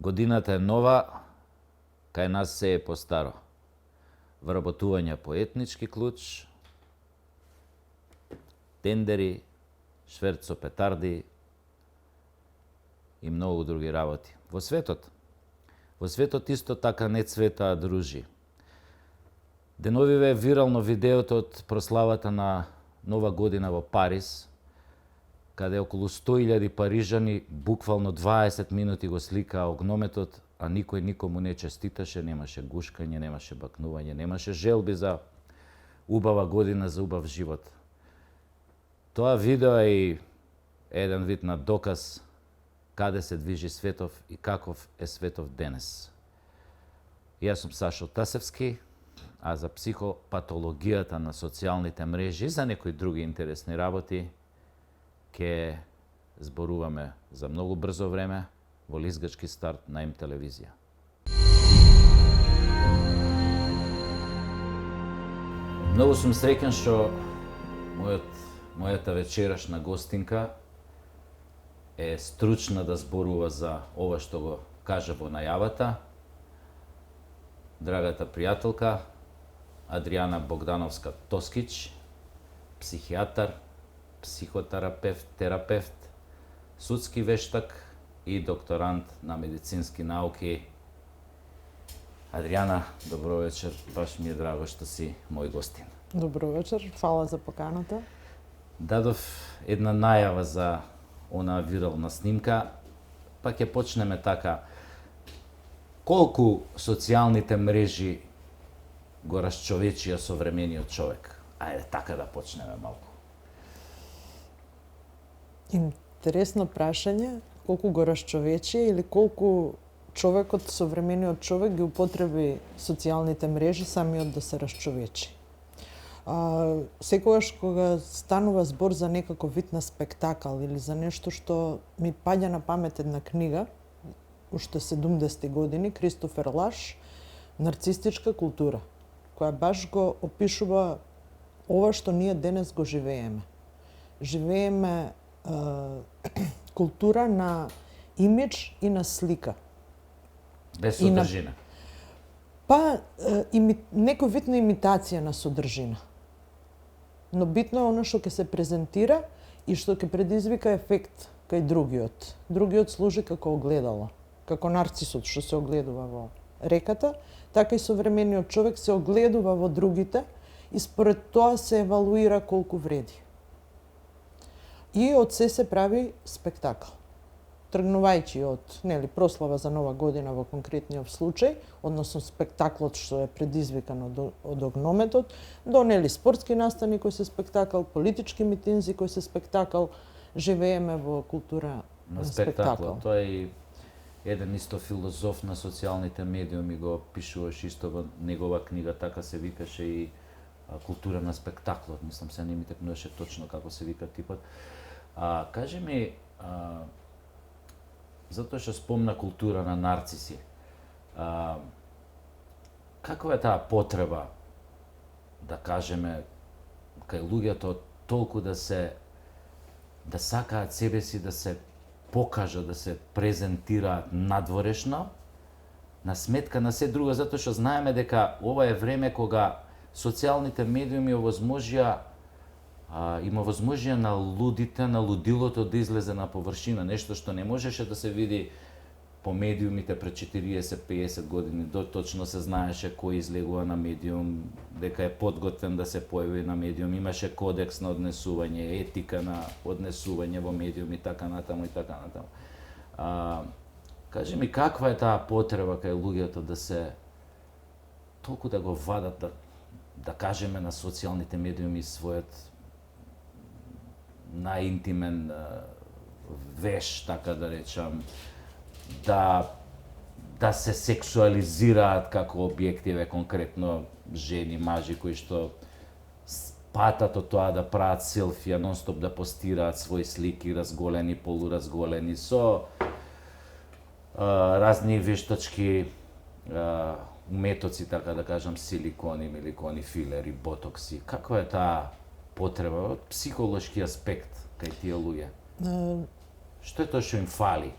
Годината е нова, кај нас се е постаро. Вработување по етнички клуч, тендери, шверт со петарди и многу други работи. Во светот исто така не цветаат ружи. Деновиве е вирално видеото од прославата на Нова година во Париз, каде околу 100.000 парижани буквално 20 минути го сликаа огнометот, а никој никому не честиташе, немаше гушкање, немаше бакнување, немаше желби за убава година, за убав живот. Тоа видео е и еден вид на доказ каде се движи светов и каков е светов денес. Јас сум Сашо Тасевски, а за психопатологијата на социјалните мрежи и за некои други интересни работи ќе зборуваме за многу брзо време во лизгачки старт на М телевизија. Многу сум среќен што мојата вечерашна гостинка е стручна да зборува за ова што го кажа во најавата. Драгата пријателка Адријана Богдановска-Тоскич, психијатар, психотерапевт, судски вештак и докторант на медицински науки. Адријана, добро вечер, баш ми е драго што си мој гостин. Добро вечер, фала за поканата. Дадов една најава за онаа вирална снимка, па ќе почнеме така. Колку социјалните мрежи го расчовечија современиот човек? Ајде така да почнеме малку. Интересно прашање, колку го расчовечи или колку човекот, современиот човек ги употреби социјалните мрежи самиот да се расчовечи. Секогаш кога станува збор за некаков вид на спектакал или за нешто што ми паѓа на памет една книга, уште 70-ти години, Кристофер Лаш, Нарцистичка култура, која баш го опишува ова што ние денес го живееме. Живееме култура на имидж и на слика. Без содржина. Некој вид на имитација на содржина. Но битно е оно што ќе се презентира и што ќе предизвика ефект кај другиот. Другиот служи како огледало, како нарцисот што се огледува во реката, така и современиот човек се огледува во другите и според тоа се евалуира колку вреди. И од се прави спектакл. Тргнувајќи од прослава за Нова година во конкретниот случај, односно спектаклот што е предизвикан од огнометот, до спортски настани кои се спектакл, политички митинзи кои се спектакл, живееме во култура на спектакл. Тоа е еден исто филозоф на социјалните медиуми го пишуваше исто во негова книга, така се викаше и култура на спектаклот. Мислам се не ми текнуваше точно како се вика типот. Кажи ми, затоа што спомна култура на нарциси, каква е таа потреба, да кажеме, кај луѓето толку да сакаат себе си да се покажат, да се презентираат надворешно, на сметка на се друго, затоа што знаеме дека ова е време кога социјалните медиуми има возможија на лудите, на лудилото да излезе на површина, нешто што не можеше да се види по медиумите пред 40-50 години. Точно се знаеше кој излегува на медиум, дека е подготвен да се појави на медиум, имаше кодекс на однесување, етика на однесување во медиум и така натаму и така натаму. Кажи ми, каква е таа потреба кај луѓето да се толку да го вадат, да кажеме на социјалните медиуми својот најинтимен веш, така да речам, да се сексуализираат како објективе, конкретно жени, мажи кои што патат од тоа да прават селфија, нонстоп да постираат своји слики, разголени, полуразголени, со разни вештачки метоци, така да кажам, силикони, миликони, филери, ботокси. Каква е таа потреба од психолошки аспект кај тие луѓе? Што е тоа што им фали?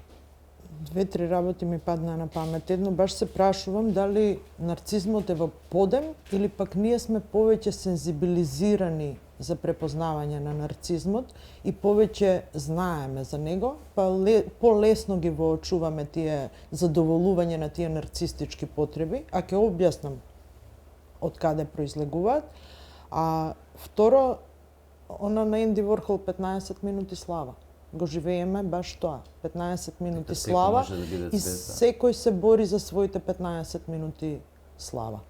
Две-три работи ми падна на памет. Едно баш се прашувам дали нарцизмот е во подем или пак ние сме повеќе сензибилизирани за препознавање на нарцизмот и повеќе знаеме за него, па полесно ги воочуваме тие задоволување на тие нарцистички потреби, а ќе објаснам од каде произлегуваат. А второ, она на Енди Ворхол 15 минути слава. Го живееме баш тоа, 15 минути слава и секој се бори за своите 15 минути слава.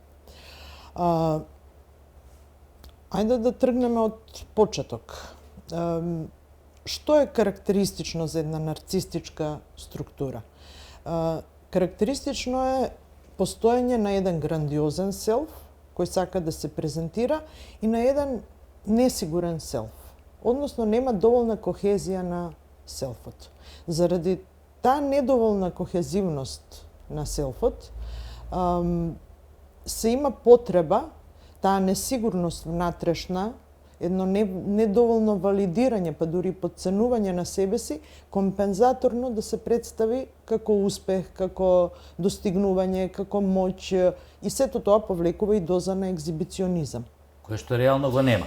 Ајде да тргнеме од почеток. Што е карактеристично за една нарцистичка структура? Карактеристично е постоење на еден грандиозен селф, кој сака да се презентира, и на еден несигурен селф. Односно, нема доволна кохезија на селфот. Заради таа недоволна кохезивност на селфот, се има потреба, таа несигурност внатрешна, едно недоволно валидирање, па дури потценување на себе си, компензаторно да се представи како успех, како достигнување, како моќ, и сето тоа повлекува и доза на екзибиционизам. Кој што реално го нема.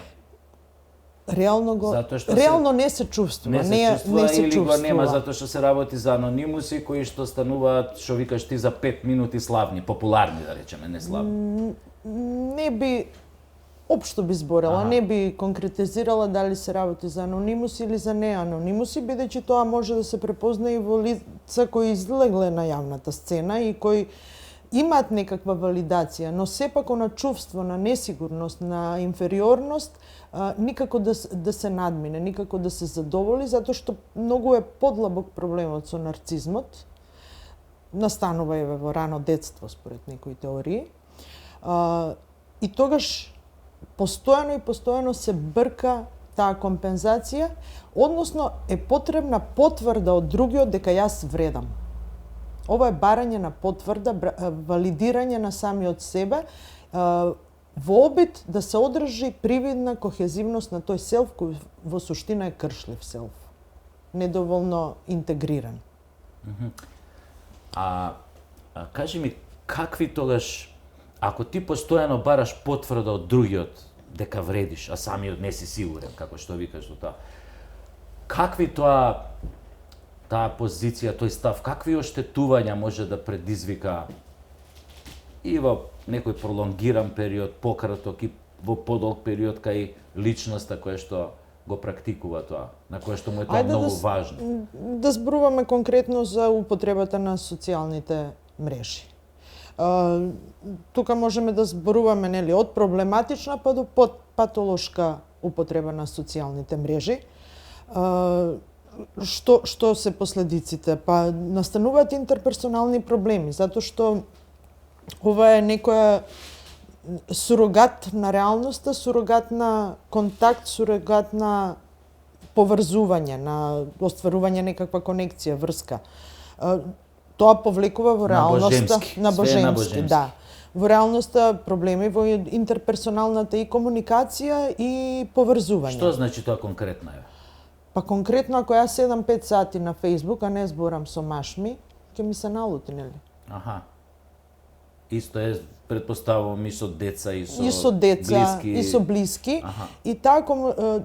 Реално не се чувствува. Не се или го нема затоа што се работи за анонимуси кои што стануваат, што викаш ти, за 5 минути славни, популарни, да речеме, не славни. Не би општо би зборела, не би конкретизирала дали се работи за анонимуси или за неанонимуси, бидејќи тоа може да се препозна и во лица кои излегле на јавната сцена и кои имаат некаква валидација, но сепак на чувство на несигурност, на инфериорност, никако да се надмине, никако да се задоволи, затоа што многу е подлабок проблемот со нарцизмот. Настанува и во рано детство, според некои теории. И тогаш постојано се брка таа компензација, односно е потребна потврда од другиот дека јас вредам. Ова е барање на потврда, валидирање на самиот себе, во обид да се одржи привидна кохезивност на тој селф кој во суштина е кршлив селф, недоволно интегриран. Кажи ми, какви тогаш, ако ти постојано бараш потврда од другиот дека вредиш, а самиот не си сигурен, како што викаш до тоа, какви таа позиција, тој став, какви оштетувања може да предизвика и во некој пролонгиран период, пократок, и во подолг период кај личноста која што го практикува тоа, на која што му е тоа многу важно? Да зборуваме конкретно за употребата на социјалните мрежи. Тука можеме да зборуваме, нели, од проблематична па до патолошка употреба на социјалните мрежи. Што се последиците? Па настануваат интерперсонални проблеми, затоа што ова е некоја сурогат на реалноста, сурогат на контакт, сурогат на поврзување, на остварување некаква конекција, врска. Тоа повлекува во реалноста на божемски, да. Во реалноста проблеми во интерперсоналната и комуникација и поврзување. Што значи тоа конкретно е? Па конкретно, ако јас седам 5 сати на Facebook, а не зборам со машми, ќе ми се налути, нели? Исто е, предпоставувам, и со деца, и со блиски. И со блиски. И така,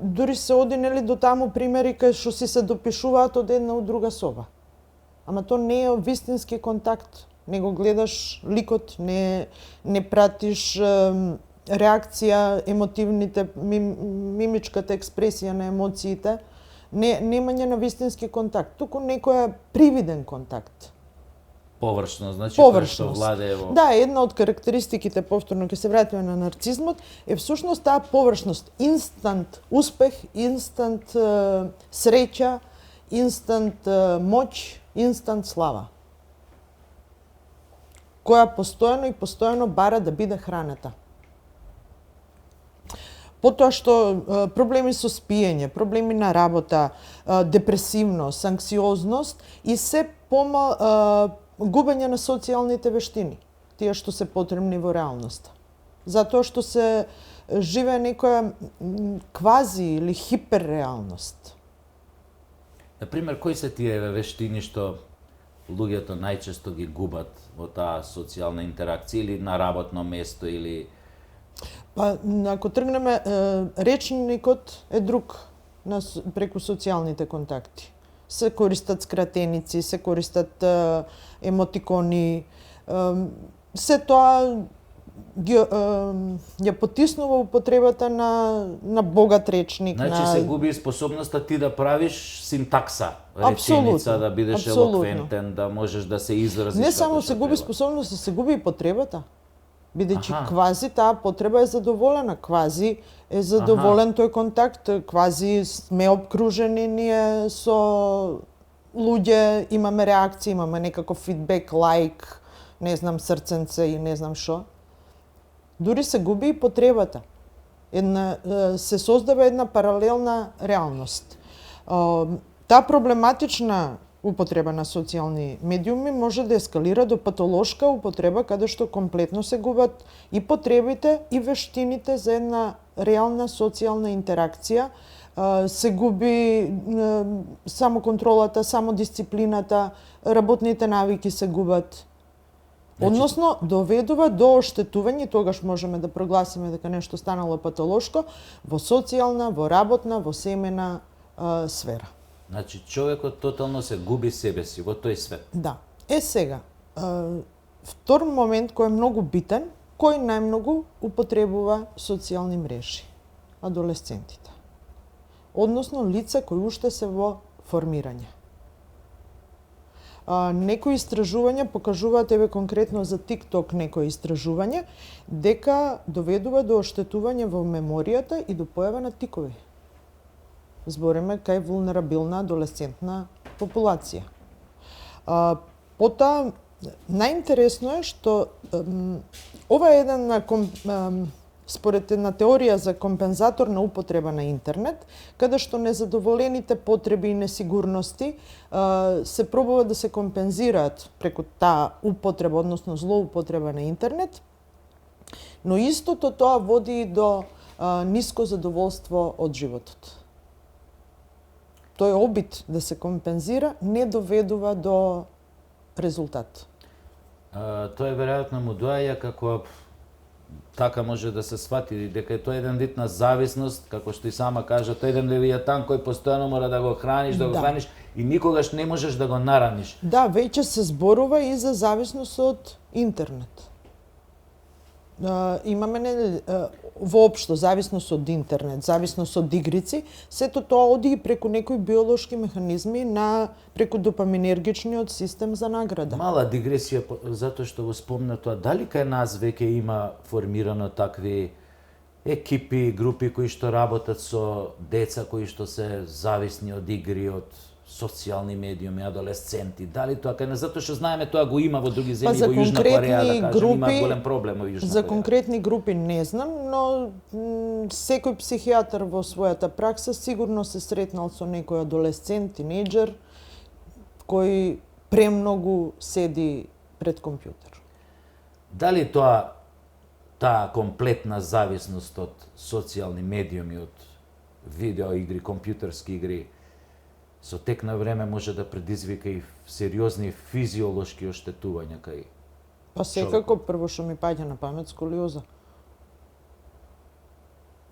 дури се оди, нели, до таму примери кај што си се допишуваат од една од друга соба. Ама то не е вистински контакт. Не го гледаш ликот, не пратиш реакција, емотивните, мимичката експресија на емоциите. Немање на вистински контакт, туку некој привиден контакт. Површност, значи тоа што владее во... Да, една од карактеристиките, повторно ќе се вратиме на нарцизмот, е всушност таа површност, инстант успех, инстант среќа, инстант моќ, инстант слава, која постојано бара да биде хранета. Потоа што проблеми со спиење, проблеми на работа, депресивност, анксиозност и се губење на социјалните вештини, тие што се потребни во реалноста. Затоа што се живее некоја квази или хиперреалност. Например, кои се тие вештини што луѓето најчесто ги губат во таа социјална интеракција или на работно место или Па, ако тргнеме, речникот е друг преку социјалните контакти. Се користат скратеници, се користат емотикони, се тоа ја потиснува употребата на богат речник. Значи се губи способноста ти да правиш синтакса, Апсолутно, реченица, да бидеш апсолутно. елоквентен, да можеш да се изразиш. Не како само што се губи треба. способноста, се губи и потребата. Бидејќи Аха. квази таа потреба е задоволена, квази е задоволен тој контакт, квази сме обкружени ние со луѓе, имаме реакции, имаме некаков фидбек, лайк, не знам, срценце и не знам што. Дури се губи и потребата. Се создава една паралелна реалност. Таа проблематична употреба на социјални медиуми може да ескалира до патолошка употреба каде што комплетно се губат и потребите и вештините за една реална социјална интеракција, се губи самоконтролата, самодисциплината, работните навики се губат. Односно, доведува до оштетување, тогаш можеме да прогласиме дека нешто станало патолошко, во социјална, во работна, во семена сфера. Значи човекот тотално се губи себе си во тој свет. Да. Сега, втор момент кој е многу битен, кој најмногу употребува социјални мрежи? Адолесцентите. Односно, лица кои уште се во формирање. Некои истражувања покажуваат, еве конкретно за TikTok некои истражување, дека доведува до оштетување во меморијата и до појава на тикови. Збориме кај вулнерабилна адолесцентна популација. Потоа, најинтересно е што ова е еден според една теорија за компензаторна употреба на интернет, каде што незадоволените потреби и несигурности се пробува да се компензираат преку таа употреба, односно злоупотреба на интернет, но истото тоа води и до ниско задоволство од животот. Тој обид да се компензира не доведува до резултат. Тоа веројатно му доаѓа како така може да се свати дека е тоа еден вид на зависност, како што и сама кажа, тоа е еден левијатан кој постојано мора да го храниш, да го храниш и никогаш не можеш да го нараниш. Да, веќе се зборува и за зависност од интернет. Имаме воопшто зависност од интернет, зависност од игрици, сето тоа оди и преку некои биолошки механизми преку допаминергичниот систем за награда. Мала дигресија затоа што го спомна тоа, дали кај нас веќе има формирано такви екипи, групи кои што работат со деца кои што се зависни од игри, од социјални медиуми, адолесценти, дали тоа кај нас, затоа што знаеме тоа го има во други земји, во Јужна Кореја, да кажем, има голем проблем во Јужна Кореја. За конкретни групи не знам, но секој психијатар во својата пракса сигурно се сретнал со некој адолесцент, тинејџер, кој премногу седи пред компјутер. Дали таа комплетна зависност од социјални медиуми, од видео игри, компјутерски игри, со тек на време може да предизвика и сериозни физиолошки оштетувања кај Па секако, прво што ми паѓа на памет, сколиоза.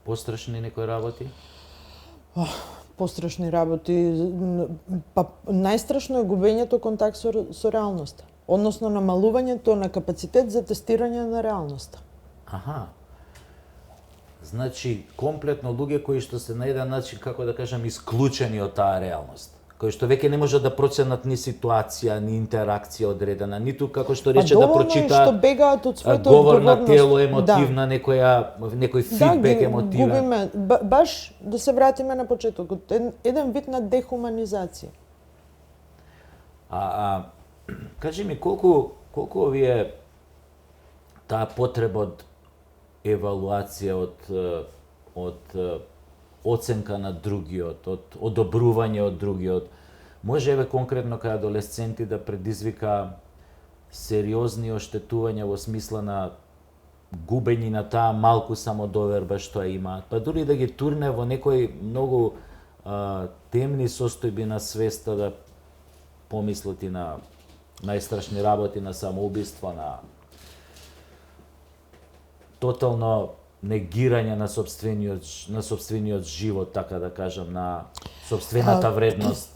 пострашни некои работи? Пострашни работи, па најстрашно е губењето контакт со реалноста, односно намалувањето на капацитет за тестирање на реалноста. Аха. Значи, комплетно луѓе кои што се на еден начин, како да кажам, исклучени од таа реалност, кои што веќе не можат да проценат ни ситуација, ни интеракција одредена, ниту како што рече да прочитаат што бегаат од својата говор на одговорност. тело, емотивна, некој фидбек емотивен. Губиме, баш да се вратиме на почетокот, еден вид на дехуманизација. Кажи ми, колку овие таа потреба од евалуација, од оценка на другиот, од одобрување од другиот, може еве конкретно кај адолесценти да предизвика сериозни оштетувања во смисла на губење на таа малку самодоверба што ја имаат, па дури да ги турне во некои многу темни состојби на свеста, да помислат и на најстрашни работи, на самоубиство, на тотално негирање на сопствениот живот, така да кажам, на сопствената вредност.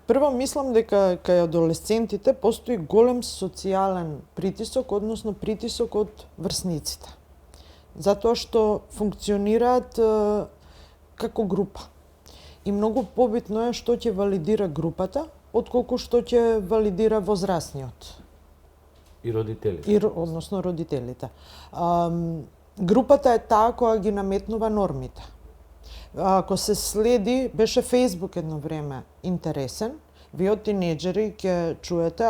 Прво мислам дека кај адолесцентите постои голем социјален притисок, односно притисок од врсниците. Затоа што функционираат како група. И многу побитно е што ќе валидира групата, отколку што ќе валидира возрастниот. И родителите. Односно родителите. Групата е таа која ги наметнува нормите. Ако се следи, беше Фејсбук едно време интересен, вие од тинеџери ќе чуете,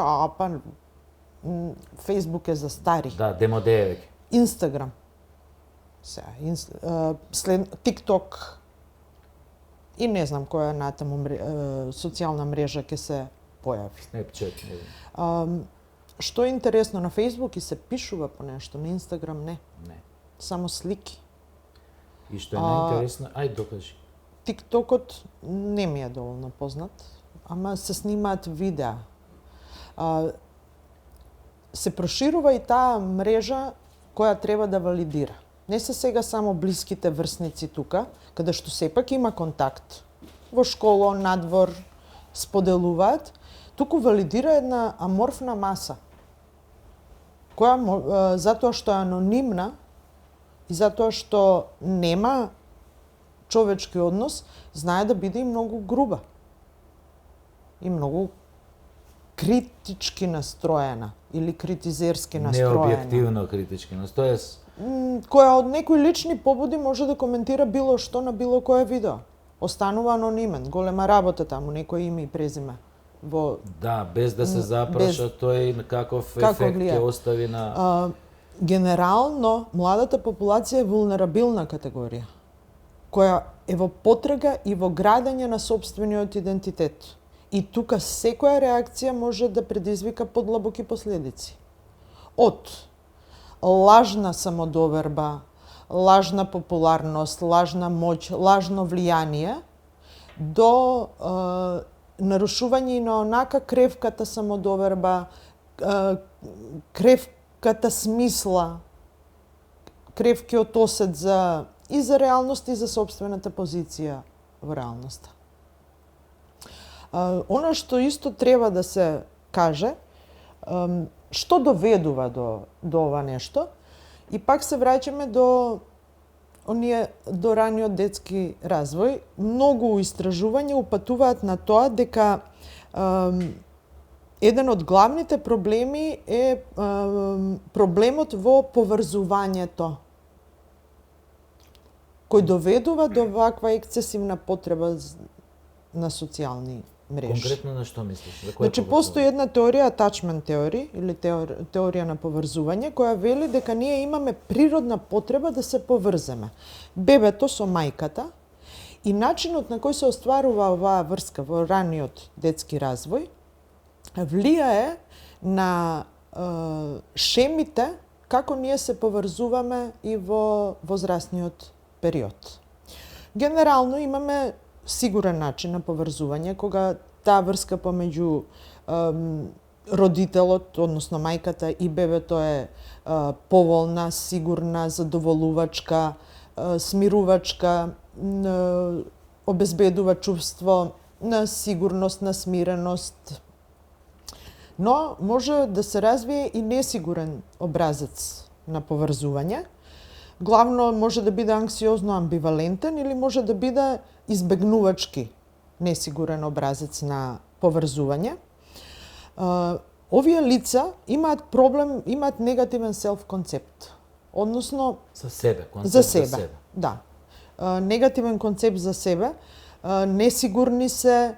Фејсбук е за стари. Да, демоде е веќе. Инстаграм. ТикТок. И не знам која натаму социјална мрежа ќе се појави. Snapchat, не знам. Што е интересно, на Фејсбук и се пишува по нешто, на Инстаграм не. Не. Само слики. И што е најинтересно, докажи. ТикТокот не ми е доволно познат, ама се снимаат видеа. Се проширува и таа мрежа која треба да валидира. Не се сега само блиските врсници тука, каде што сепак има контакт. Во школа, надвор, споделуваат, туку валидира една аморфна маса, која затоа што е анонимна и затоа што нема човечки однос, знае да биде и многу груба. И многу критички настроена или критизерски настроена. Необјективно критички настроена. Која од некои лични побуди може да коментира било што на било кое видео. Останува анонимен, голема работа таму, некој име и презиме. Да, без да се запраша тој каков ефект ќе остави на... Генерално, младата популација е вулнерабилна категорија, која е во потрага и во градење на сопствениот идентитет. И тука секоја реакција може да предизвика подлабоки последици. Од лажна самодоверба, лажна популарност, лажна моќ, лажно влијание, до нарушување на онака кревката самодоверба, кревката смисла, кревкиот осет и за реалност и за собствената позиција во реалноста. Она што исто треба да се каже, што доведува до ова нешто, и пак се враќаме до раниот детски развој. Многу истражувања упатуваат на тоа дека еден од главните проблеми е проблемот во поврзувањето, кој доведува до ваква ексцесивна потреба на социјални мрежи. Конкретно на што мислиш? Значи, постои една теорија, attachment theory, или теорија на поврзување, која вели дека ние имаме природна потреба да се поврземе. Бебето со мајката и начинот на кој се остварува оваа врска во раниот детски развој влијае на шемите како ние се поврзуваме и во возрастниот период. Генерално имаме сигурен начин на поврзување, кога таа врска помеѓу родителот, односно мајката и бебето е поволна, сигурна, задоволувачка, смирувачка, обезбедува чувство на сигурност, на смиреност. Но може да се развие и несигурен образец на поврзување. Главно може да биде анксиозно амбивалентен или може да биде избегнувачки несигурен образец на поврзување. Овие лица имаат проблем, имаат негативен селф-концепт. Односно... За себе, за себе. Да. Негативен концепт за себе. Несигурни се,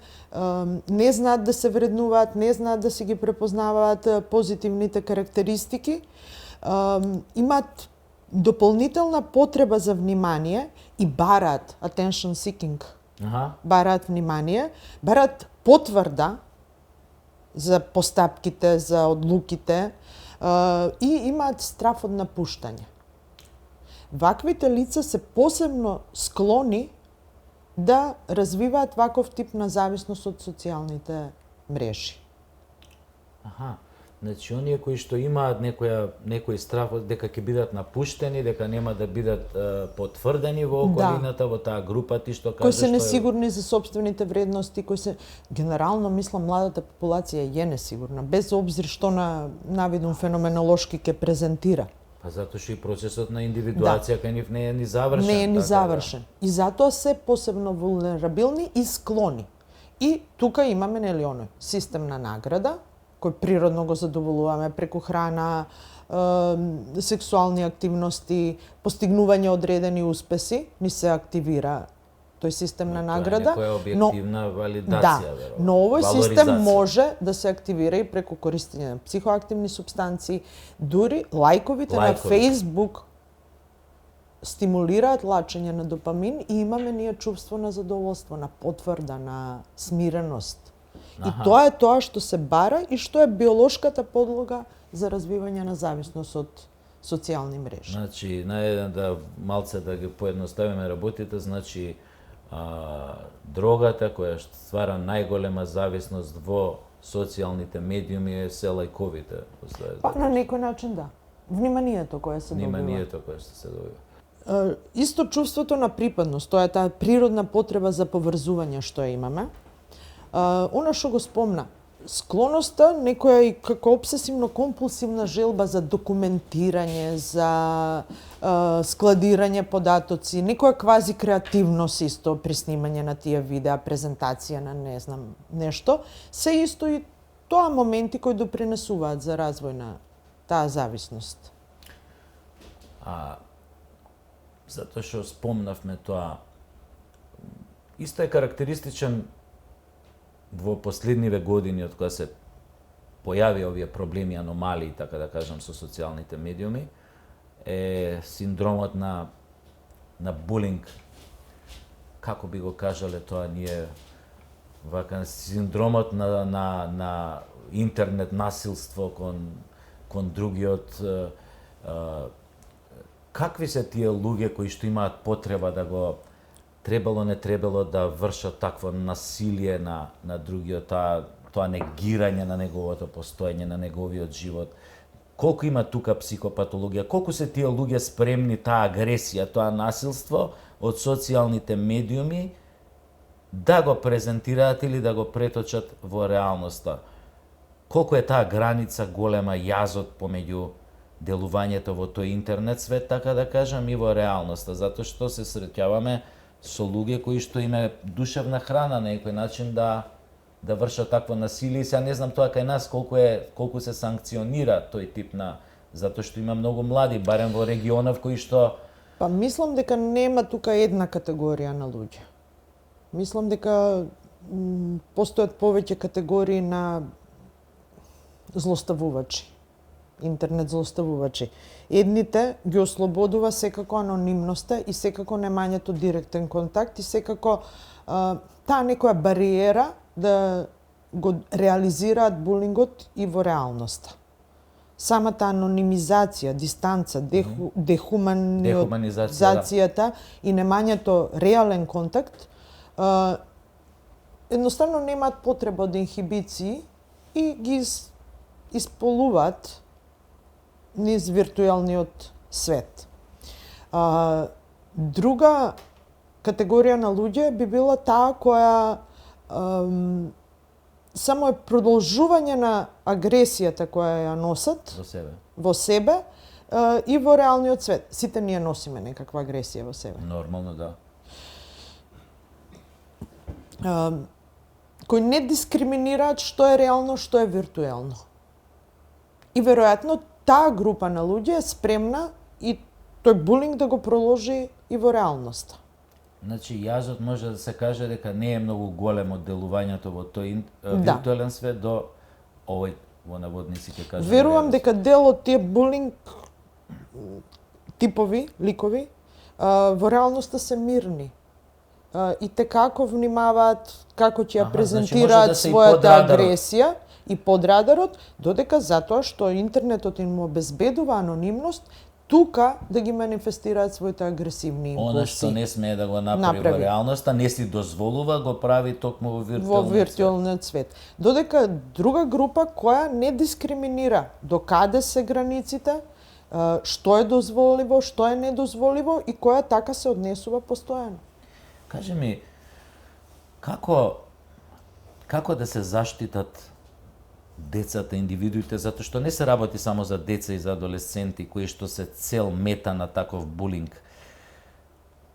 не знаат да се вреднуваат, не знаат да си ги препознаваат позитивните карактеристики. Имаат дополнителна потреба за внимание и бараат attention seeking. Бараат внимание, бараат потврда за постапките, за одлуките и имаат страф од напуштање. Ваквите лица се посебно склони да развиваат ваков тип на зависност од социјалните мрежи. Значи, оние кои што имаат некој страх дека ќе бидат напуштени, дека нема да бидат потврдени во околината, во таа група, ти што кажеш... Кои се несигурни за собствените вредности, кои се... Генерално, мислам, младата популација е несигурна, без обзир што на навидум феноменолошки ќе презентира. Па затоа што и процесот на индивидуација кај нив не е ни завршен. Не е ни така завршен. И затоа се посебно вулнерабилни и склони. И тука имаме, нели, оној систем на награда, кој природно го задоволуваме преку храна, сексуални активности, постигнување одредени успеси, ни се активира тој систем на награда. Тоа е некоја објективна валидација, веројатно. Но овој систем може да се активира и преку користење на психоактивни супстанции, дури лајковите на Facebook стимулираат лачење на допамин и имаме ние чувство на задоволство, на потврда, на смиреност. И тоа е тоа што се бара и што е биолошката подлога за развивање на зависност од социјални мрежи. Значи, да малце да ги поедноставиме работите, значи дрогата која ствара најголема зависност во социјалните медиуми е се лајковите. Па на некој начин да. Вниманието кое се добива. Вниманието кое се добива. Исто чувството на припадност, тоа е таа природна потреба за поврзување што ја имаме. Она што го спомна, склоноста, некоја и како обсесивно-компулсивна желба за документирање, за складирање податоци, некоја квази креативност исто при снимање на тие видеа, презентација на не знам нешто, се исто и тоа моменти кои допринесуваат за развој на таа зависност. Затоа што спомнавме тоа, исто е карактеристичен во последниве години од кога се појави овие проблеми, аномалии, така да кажам, со социјалните медиуми, е синдромот на булинг. Како би го кажале тоа ние, вака, синдромот на интернет насилство кон другиот. Какви се тие луѓе кои што имаат потреба да го не требало да вршат такво насилие на другиот, тоа негирање на неговото постоење, на неговиот живот? Колку има тука психопатологија? Колку се тие луѓе спремни таа агресија, тоа насилство од социјалните медиуми да го презентираат или да го преточат во реалноста? Колку е таа граница голема, јазот помеѓу делувањето во тој интернет свет, така да кажам, и во реалноста, затоа што се среќаваме со луѓе кои што име душевна храна на некој начин да вршат такво насилие. Сега не знам тоа кај нас колку се санкционира тој тип на, затоа што има многу млади, барем во регионов кои што... Па мислам дека нема тука една категорија на луѓе. Мислам дека постојат повеќе категории на злоставувачи, интернет злоставувачи. Едните ги ослободува секако анонимноста и секако немањето директен контакт и секако таа некоја бариера да го реализираат булингот и во реалноста. Самата анонимизација, дистанца, дехуманизацијата и немањето реален контакт едноставно немаат потреба од инхибиции и ги исполуваат низ виртуелниот свет. Друга категорија на луѓе би била таа која само е продолжување на агресијата која ја носат во себе и во реалниот свет. Сите ние носиме некаква агресија во себе. Нормално, да. Кои не дискриминираат што е реално, што е виртуелно. И веројатно таа група на луѓе е спремна и тој булинг да го проложи и во реалноста. Значи, јазот може да се каже дека не е многу голем од делувањето во тој виртуелен свет до овој, во наводници ќе кажам. Верувам дека дел од тие булинг типови, ликови, во реалноста се мирни. И те како внимаваат како ќе ја презентираат својата агресија и под радарот, додека затоа што интернетот им обезбедува анонимност, тука да ги манифестираат своите агресивни импулси. Она што не смее да го направи во реалноста, не си дозволува, го прави токму во виртуелниот свет. Додека друга група која не дискриминира докаде се границите, што е дозволиво, што е недозволиво и која така се однесува постојано. Кажи ми, како да се заштитат децата, индивидуите, затоа што не се работи само за деца и за адолесценти кои што се цел мета на таков булинг.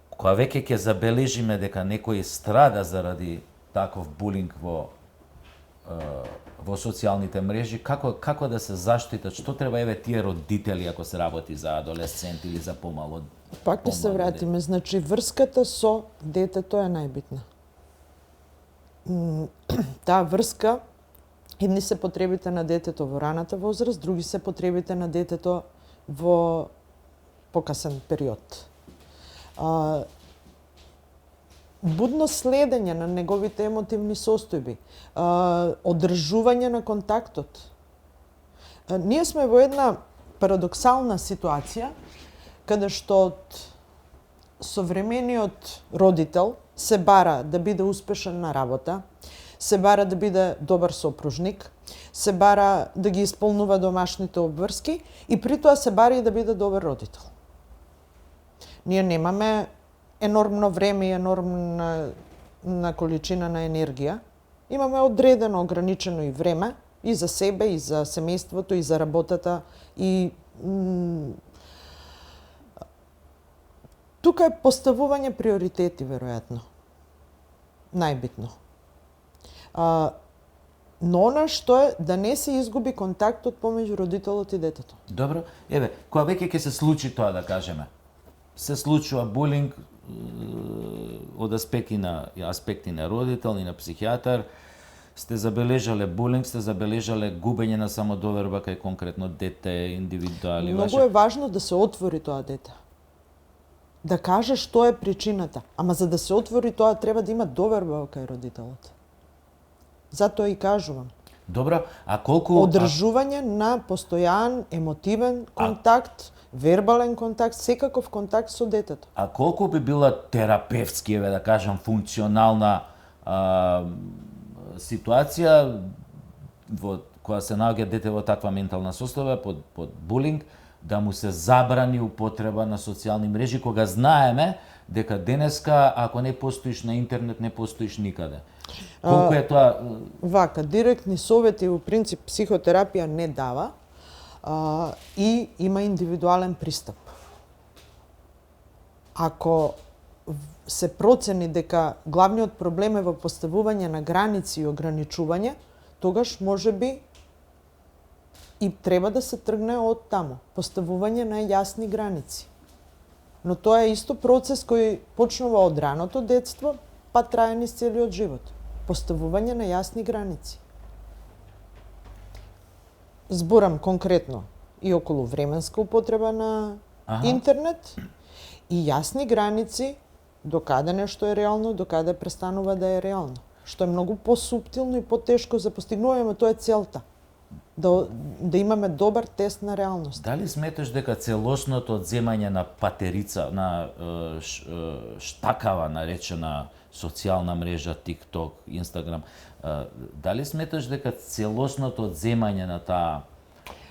Кога веќе ќе забележиме дека некој страда заради таков булинг во социјалните мрежи, како да се заштитат, што треба еве тие родители ако се работи за адолесцент или за помало? Пак ќе се вратиме, значи врската со детето е најбитна. Таа врска, едни се потребите на детето во раната возраст, други се потребите на детето во покасен период. Будно следење на неговите емотивни состојби, одржување на контактот. Ние сме во една парадоксална ситуација, каде што од современиот родител се бара да биде успешен на работа, се бара да биде добар сопружник, се бара да ги исполнува домашните обврски и при тоа се бара и да биде добар родител. Ние немаме енормно време и енормна количина на енергија. Имаме одредено, ограничено и време и за себе, и за семејството, и за работата. И тука е поставување приоритети, веројатно. Најбитно. Но она што е да не се изгуби контактот помеѓу родителот и детето. Добро, еве, кога веќе ќе се случи тоа, да кажеме, се случува булинг од аспекти на родител и на психијатар, сте забележале булинг, сте забележале губење на самодоверба кај конкретно дете, индивидуали? Многу е важно да се отвори тоа дете. Да каже што е причината. Ама за да се отвори тоа треба да има доверба кај родителот. Затоа и кажувам. Добро, а колку... Одржување на постојан емотивен контакт, вербален контакт, секаков контакт со детето. А колку би била терапевтски, да кажам, функционална ситуација кога се наоѓа дете во таква ментална состојба под булинг, да му се забрани употреба на социјални мрежи, кога знаеме дека денеска, ако не постоиш на интернет, не постоиш никаде. Колку е тоа... Вака, директни совети, во принцип, психотерапија не дава и има индивидуален пристап. Ако се процени дека главниот проблем е во поставување на граници и ограничување, тогаш може би и треба да се тргне од таму, поставување на јасни граници. Но тоа е исто процес кој почнува од раното детство, па трае низ целиот живот. Поставување на јасни граници. Зборам конкретно и околу временска употреба на интернет и јасни граници докаде нешто е реално, докаде престанува да е реално. Што е многу посуптилно и потешко за постигнување, тоа е целта. Да имаме добар тест на реалност. Дали сметаш дека целосното одземање на патерица, на штакава наречена социјална мрежа, TikTok, Instagram, дали сметаш дека целосното одземање на таа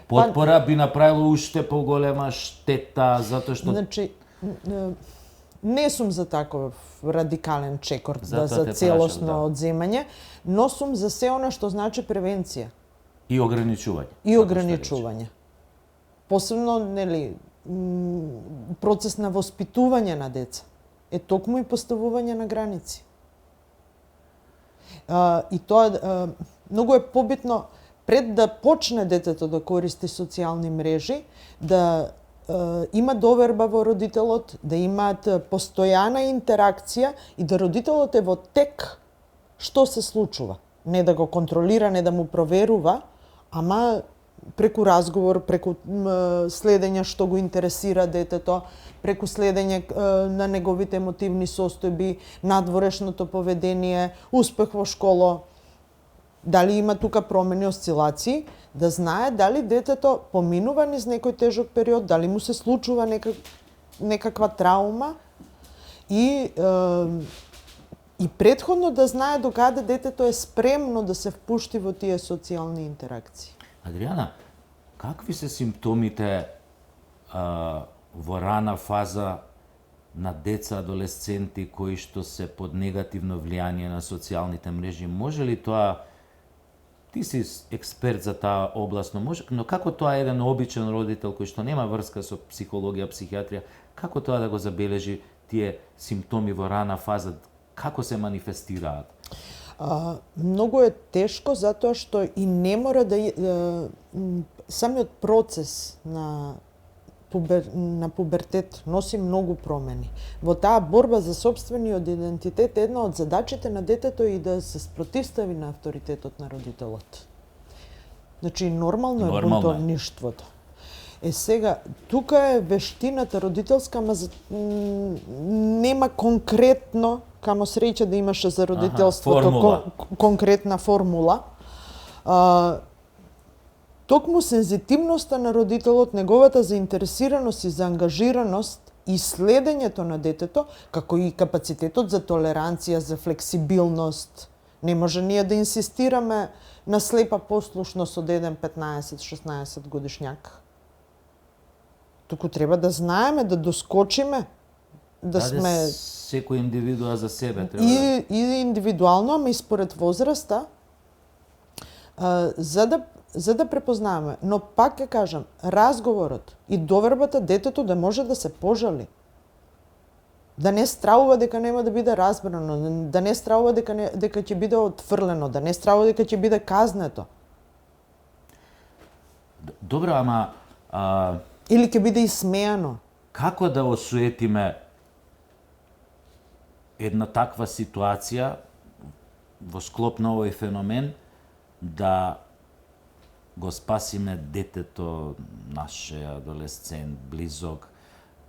потпора би направило уште поголема штета, затоа што... Значи, не сум за таков радикален чекор за целосно одземање, но сум за се она што значи превенција. И ограничување. И ограничување. Посебно, нели, процес на воспитување на деца е токму и поставување на граници. И тоа многу е побитно пред да почне детето да користи социјални мрежи, да има доверба во родителот, да имаат постојана интеракција и да родителот е во тек што се случува. Не да го контролира, не да му проверува, ама преку разговор, преку следење што го интересира детето, преку следење на неговите емотивни состојби, надворешното поведение, успех во школа. дали има тука промени, осцилации, да знае дали детето поминува низ некој тежок период, дали му се случува некаква траума и претходно да знае докаде детето е спремно да се впушти во тие социјални интеракции. Адријана, какви се симптомите во рана фаза на деца, адолесценти кои што се под негативно влијание на социјалните мрежи? Може ли тоа, ти си експерт за таа област, но како тоа еден обичен родител кој што нема врска со психологија, психијатрија, како тоа да го забележи тие симптоми во рана фаза, како се манифестираат? Многу е тешко затоа што и не мора да самиот процес на пубертет носи многу промени. Во таа борба за сопствениот идентитет, една од задачите на детето е и да се спротивстави на авторитетот на родителот. Значи, нормално е бунтовништвото. Сега, тука е вештината родителска, ама нема конкретно, камо среќа да имаше за родителството конкретна формула. Токму сензитивноста на родителот, неговата заинтересираност и заангажираност и следењето на детето, како и капацитетот за толеранција, за флексибилност. Не може ние да инсистираме на слепа послушност од еден 15-16 годишњак. Туку треба да знаеме, да доскочиме, да сме... Секој индивидуа за себе треба и индивидуално, ама и според возраста, за да препознаваме. Но пак ќе кажам, разговорот и довербата детето да може да се пожали. Да не стравува дека нема да биде разбрано, да не стравува дека ќе биде отфрлено, да не стравува дека ќе биде казнето. Добро, ама... Или ќе биде исмејано. Како да осуетиме една таква ситуација во склоп на овој феномен, да го спасиме детето, нашиот адолесцент, близок,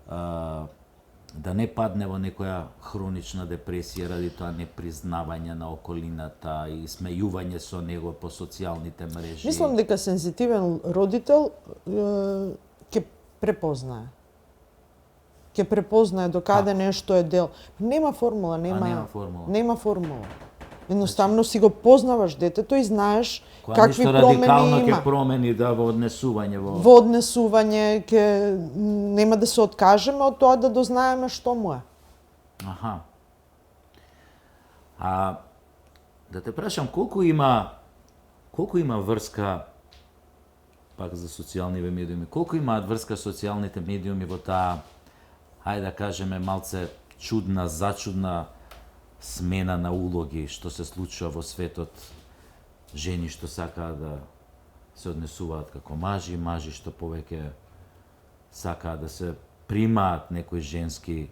да не падне во некоја хронична депресија ради тоа непризнавање на околината и смејување со него по социјалните мрежи. Мислам дека сензитивен родител ќе препознае. Ќе препознае докаде нешто е дел. Нема формула, нема формула. Едноставно си го познаваш детето и знаеш какви промени има. Радикално ќе промени во однесување во однесување, нема да се откажеме од тоа да дознаеме што му е. Аха. Да те прашам, колку има врска, пак за социјалните медиуми, колку имаат врска социјалните медиуми во таа, хајде да кажеме, малце чудна, зачудна смена на улоги што се случува во светот, жени што сакаат да се однесуваат како мажи, мажи што повеќе сакаат да се примаат некои женски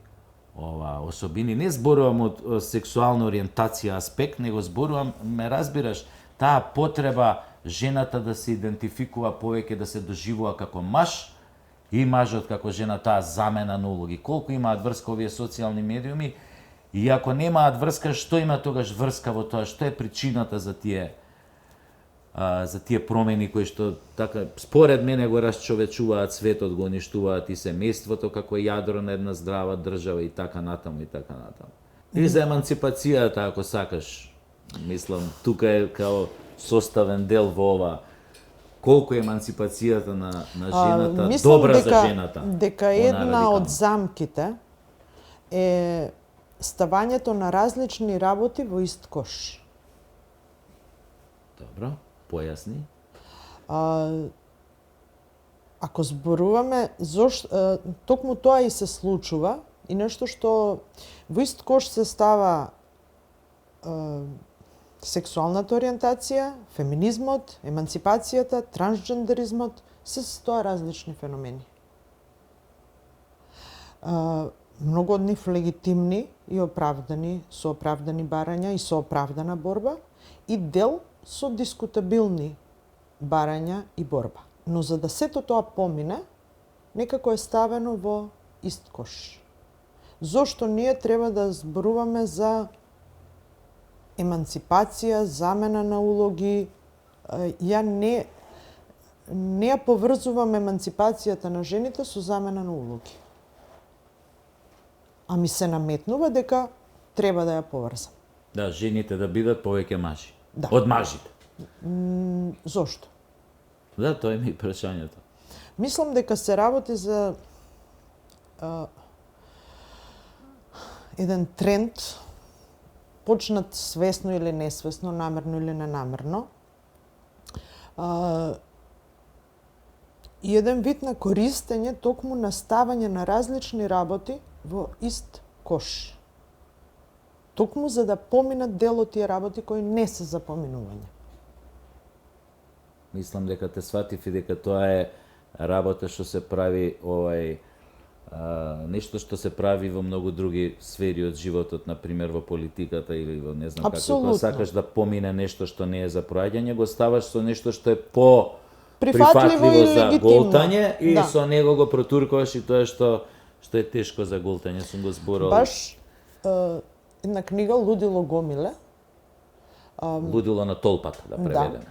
особини. Не зборувам од сексуална ориентација аспект, него зборувам, ме разбираш, таа потреба жената да се идентификува повеќе, да се доживува како маж и мажот како жена, таа замена на улоги. Колку имаат врска овие социјални медиуми? И ако немаат врска, што има тогаш врска во тоа? Што е причината за тие промени кои што така според мене го расчовечуваат светот, го уништуваат и семејството како јадро на една здрава држава и така натаму и така натаму. И за еманципацијата, ако сакаш, мислам, тука е као составен дел во ова. Колку е еманципацијата на жената добра за жената? Дека една од замките е ставањето на различни работи во ист кош. Добро, појасни. Ако зборуваме, токму тоа и се случува, и нешто што во ист кош се става сексуалната ориентација, феминизмот, еманципацијата, трансджендеризмот, се тоа различни феномени. Многу од нив легитимни и оправдани, со оправдани барања и со оправдана борба, и дел со дискутабилни барања и борба. Но за да сето тоа помине, некако е ставено во ист кош. Зошто ние треба да зборуваме за еманципација, замена на улоги. Ја не ја поврзувам еманципацијата на жените со замена на улоги. А ми се наметнува дека треба да ја поврзам. Да, жените да бидат повеќе мажи. Да. Од мажите. Зошто? Да, тоа е ми прашањето. Мислам дека се работи за еден тренд, почнат свесно или несвесно, намерно или ненамерно, и еден вид на користење, токму на ставање на различни работи во ист кош. Токму за да поминат дел од тие работи кои не се за поминување. Мислам дека те сватив и дека тоа е работа што се прави нешто што се прави во многу други сфери од животот, на пример во политиката или во не знам Апсолутно. како, сакаш да помине нешто што не е за проаѓање, го ставаш со нешто што е по Прифатливо и за легитимно. голтање и Да. со него го протуркуваш и тоа што е тешко за голтање, сум го зборувал. Баш една книга Лудило гомиле. Лудило на толпата, да преведеме.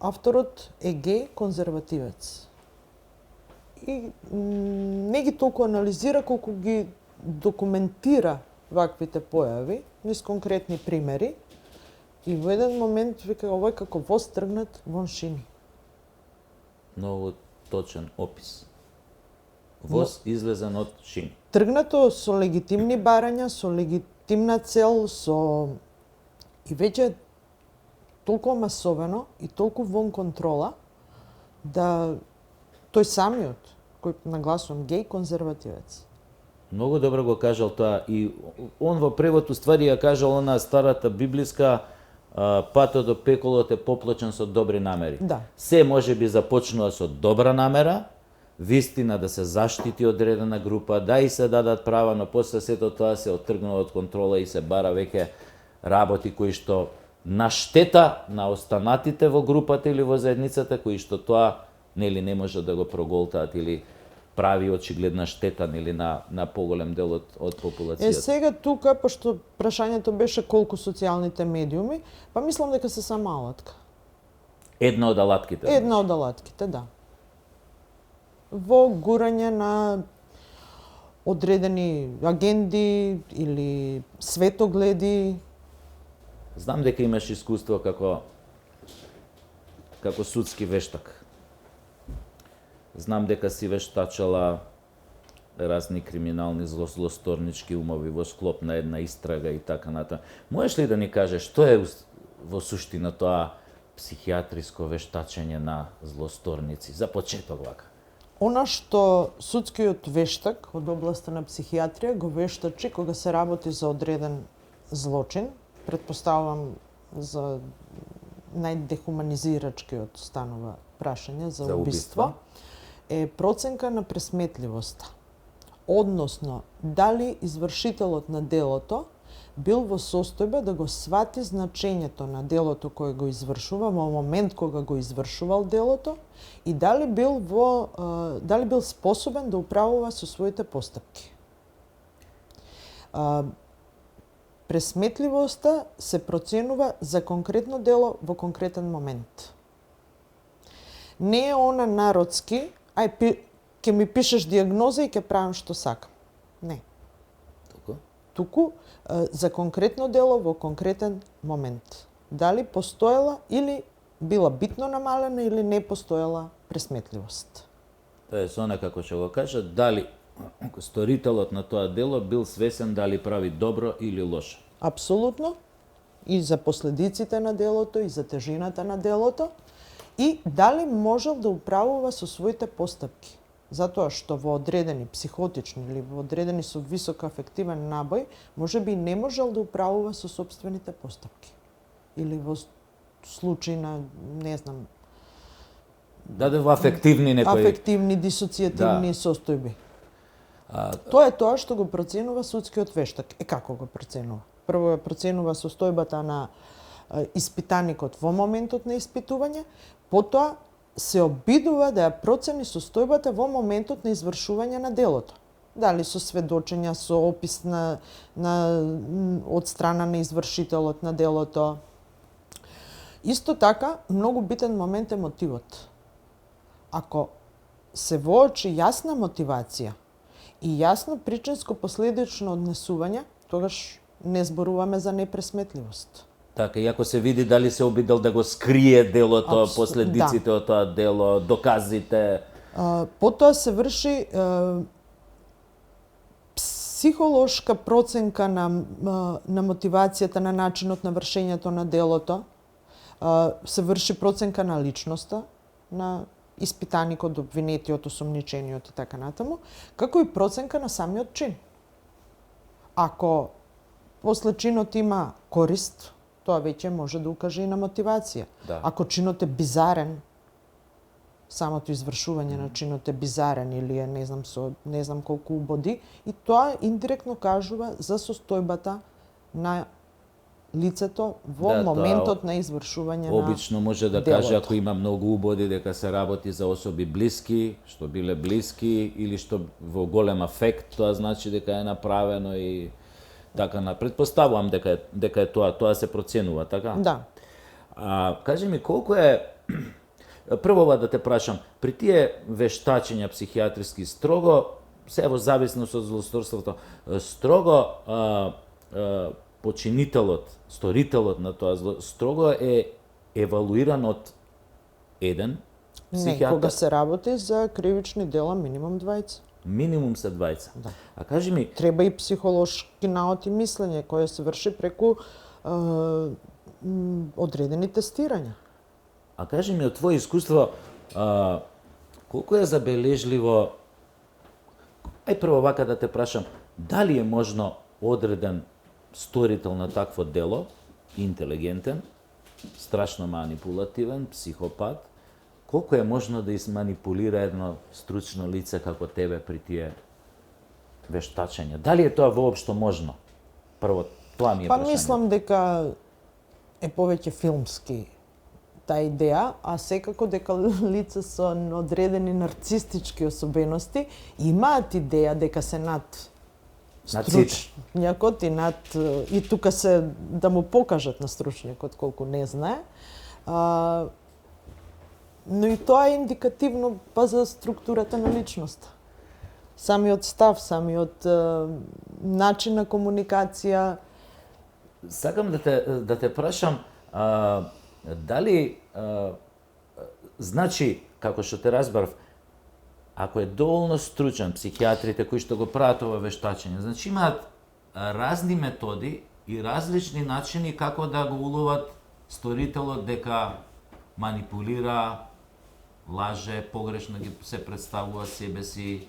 Авторот е геј конзервативец. И не ги толку анализира колку ги документира ваквите појави низ конкретни примери. И во еден момент вика овој како воз тргнат вон шини. Многу точен опис. Воз излезен од шини. Тргнато со легитимни барања, со легитимна цел, и веќе толку масовено и толку вон контрола да тој самиот, кој нагласувам геј конзервативец. Многу добро го кажал тоа и он во превод уствари ја кажал она старата библиска патот до пеколот е поплачен со добри намери. Да. Се може би започнува со добра намера, вистина да се заштити одредена група, да и се дадат права, но после сето тоа се оттргнува од контрола и се бара веќе работи кои што на штета на останатите во групата или во заедницата, кои што тоа нели не може да го проголтаат или прави очигледна штета нели на поголем дел од популацијата. Сега тука, пошто прашањето беше колку социјалните медиуми, па мислам дека се само алатка. Една од алатките. Една од алатките, да. Во гурање на одредени агенди или светогледи. Знам дека имаш искуство како судски вештак. Знам дека си вештачала разни криминални злосторнички умови во склоп на една истрага и така натаму. Можеш ли да ни кажеш што е во суштина тоа психијатриско вештачење на злосторници? За почеток вака. Она што судскиот вештак од областа на психијатрија го вештачи кога се работи за одреден злочин, предпоставувам за најдехуманизирачкиот станува прашање за убиство, е проценка на пресметливоста. Односно, дали извршителот на делото бил во состојба да го свати значењето на делото кое го извршува во момент кога го извршувал делото и дали бил способен да управува со своите постапки. Пресметливоста се проценува за конкретно дело во конкретен момент. Не е она народски, ќе ми пишеш диагноза и ќе правам што сакам. Не. Туку за конкретно дело во конкретен момент. Дали постоела или била битно намалена или не постоела пресметливост. Тоа е она како ќе го кажат, дали сторителот на тоа дело бил свесен дали прави добро или лошо. Апсолутно. И за последиците на делото, и за тежината на делото. И дали можел да управува со своите постапки. Затоа што во одредени психотични или во одредени со високо афективен набој, може би не можел да управува со сопствените постапки. Или во случаи на, не знам, Во афективни некои... афективни, дисоцијативни состојби. Тоа е тоа што го проценува судскиот вештак. Како го проценува? Прво ја проценува состојбата на испитаникот во моментот на испитување, потоа се обидува да ја процени состојбата во моментот на извршување на делото. Дали со сведочења, со опис од страна на извршителот на делото. Исто така, многу битен момент е мотивот. Ако се воочи јасна мотивација и јасно причинско-последично однесување, тогаш не зборуваме за непресметливост. Така, и ако се види дали се обидел да го скрие делото, Апс- последиците од тоа дело, доказите. Потоа се врши психолошка проценка на мотивацијата, на начинот на вршењето на делото. Се врши проценка на личноста, на испитаникот, обвинетиот, осомничениот и така натаму, како и проценка на самиот чин. Ако после чинот има корист, тоа веќе може да укаже и на мотивација. Да. Ако чинот е бизарен, самото извршување на чинот е бизарен или е со не знам колку убоди, и тоа индиректно кажува за состојбата на лицето во Да, тоа моментот на извршување Обично може да делото. каже, ако има многу убоди, дека се работи за особи блиски, што биле блиски, или што во голем афект, тоа значи дека е направено и така на. Предпоставувам дека е тоа се проценува, така? Да. Кажи ми, колку е... Прво да те прашам, при тие вештачења психијатриски строго, се во зависност од злосторството, строго починителот, сторителот на тоа зло, строго е евалуиран од еден Не, психијатар? кога се работи за кривични дела, минимум двајца. Минимум се двајца. Да. А кажи ми, Треба и психолошки наот и мислење, кое се врши преку одредени тестирања. а кажи ми од твое искуство, колку е забележливо, прво вака да те прашам, дали е можно одреден сторител на такво дело, интелигентен, страшно манипулативен, психопат, колку е можно да изманипулира едно стручно лице како тебе при тие вештачења? Дали е тоа воопшто можно? Прво, тоа ми е Па прашање. мислам дека е повеќе филмски таа идеја, а секако дека лица со одредени нарцистички особености имаат идеја дека се над Над сите. стручњакот и тука се да му покажат на стручњакот колку не знае. Но и тоа е индикативно па за структурата на личноста. Самиот став, самиот начин на комуникација. Сакам да те прашам, дали, значи, како што те разбрав, ако е доволно стручен, психијатрите кои што го прават ова вештачење, значи имаат разни методи и различни начини како да го уловат сторителот дека манипулира, лаже, погрешно ги се представува себе си.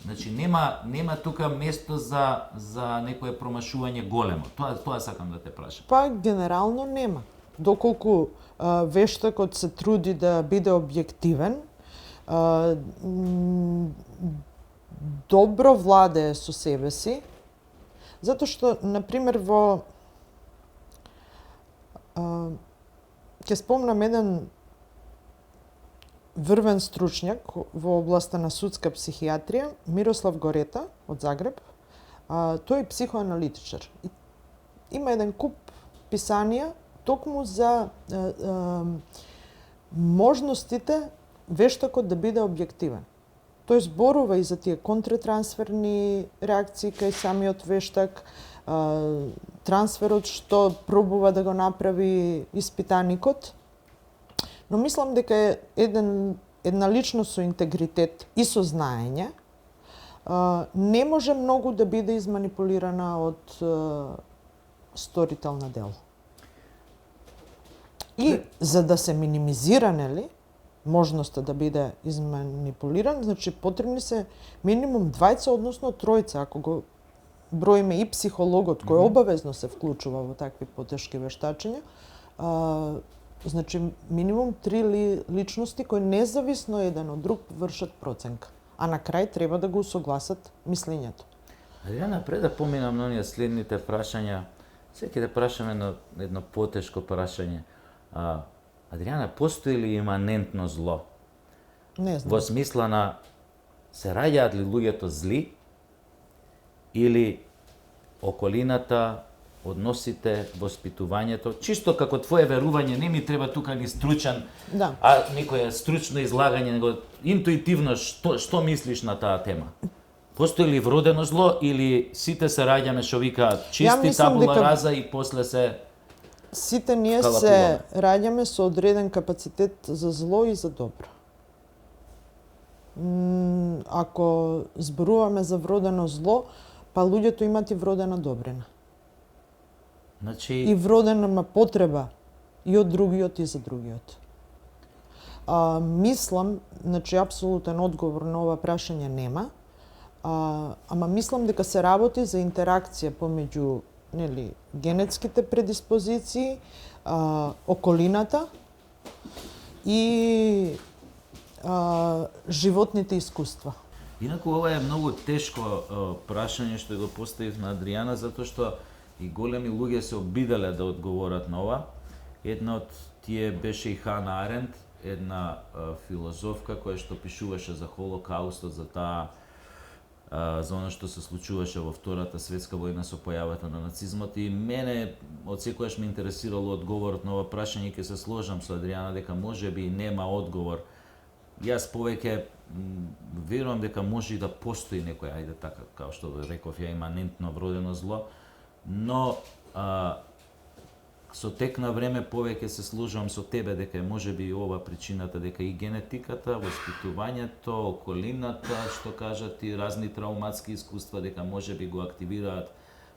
Значи нема тука место за некое промашување големо. Тоа сакам да те прашам. Па генерално нема. Доколку вештакот се труди да биде објективен, добро владее со себе си, затоа што, например, ќе спомнам еден врвен стручњак во областа на судска психијатрија, Мирослав Горета од Загреб. Тој е психоаналитичар. Има еден куп писанија токму за можностите вештакот да биде објективен. Тој зборува и за тие контратрансферни реакции кај самиот вештак, трансферот што пробува да го направи испитаникот. Но мислам дека е една личност со интегритет и со знаење не може многу да биде изманипулирана од сторител на дело. И за да се минимизира, нели, можноста да биде изманипулиран, значи потребни се минимум двајца, односно тројца, ако го броиме и психологот кој обавезно се вклучува во такви потешки вештачења, значи минимум 3 личности кои независно еден од друг вршат проценка, а на крај треба да го усогласат мислењето. Адријана, пред да поминам на оние следните прашања, сега ќе те прашам едно потешко прашање. Адријана, постои ли иманентно зло? Не знам. Во смисла на се раѓаат ли луѓето зли или околината, односите, воспитувањето, чисто како твое верување, не ми треба тука ни стручен, Да. а некое стручно излагање, него интуитивно што мислиш на таа тема? Постои ли вродено зло или сите се раѓаме што викаат чисти мислам табула дека раза и после се Сите ние се Скалапуваме. раѓаме со одреден капацитет за зло и за добро. Ако зборуваме за вродено зло, па луѓето имат и вродена добрина. значи И вродена потреба и од другиот и за другиот. Мислам, значи апсолутен одговор на ова прашање нема, ама мислам дека се работи за интеракција помеѓу генетските предиспозиции, околината и животните искуства. Инаку ова е многу тешко прашање што го поставив на Адријана, затоа што и големи луѓе се обиделе да одговорат на ова. Една од тие беше и Хана Аренд, една филозофка која што пишуваше за Холокаустот, за таа за оно што се случуваше во Втората светска војна со појавата на нацизмот, и мене од секогаш ме интересирало одговорот на ова прашање. Ќе се сложам со Адријана дека можеби нема одговор. Јас повеќе верувам дека може и да постои некој, ајде така, како што реков ја, иманентно вродено зло, но со тек на време повеќе се сложувам со тебе дека можеби и ова причината, дека и генетиката, воспитувањето, околината, што кажат и разни трауматски искуства, дека можеби го активираат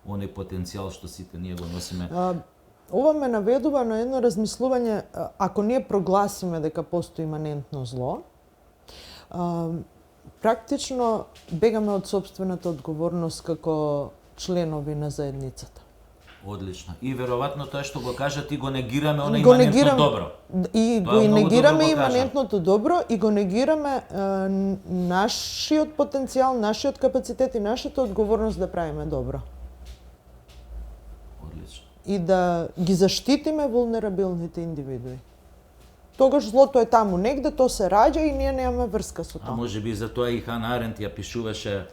оној потенцијал што сите ние го носиме. Ова ме наведува на едно размислување, ако ние прогласиме дека постои иманентно зло, практично бегаме од собствената одговорност како членови на заедницата. Одлично. И веројатно тоа што го кажат и го негираме оно иманентно добро. И Тоа го многу негираме добро го кажа. иманентното добро и го негираме нашиот потенцијал, нашиот капацитет и нашата одговорност да правиме добро. Одлично. И да ги заштитиме вулнерабилните индивидуи. Тогаш злото е таму негде, то се раѓа и ние немаме врска со А тоа. можеби за тоа и Хана Аренд ја пишуваше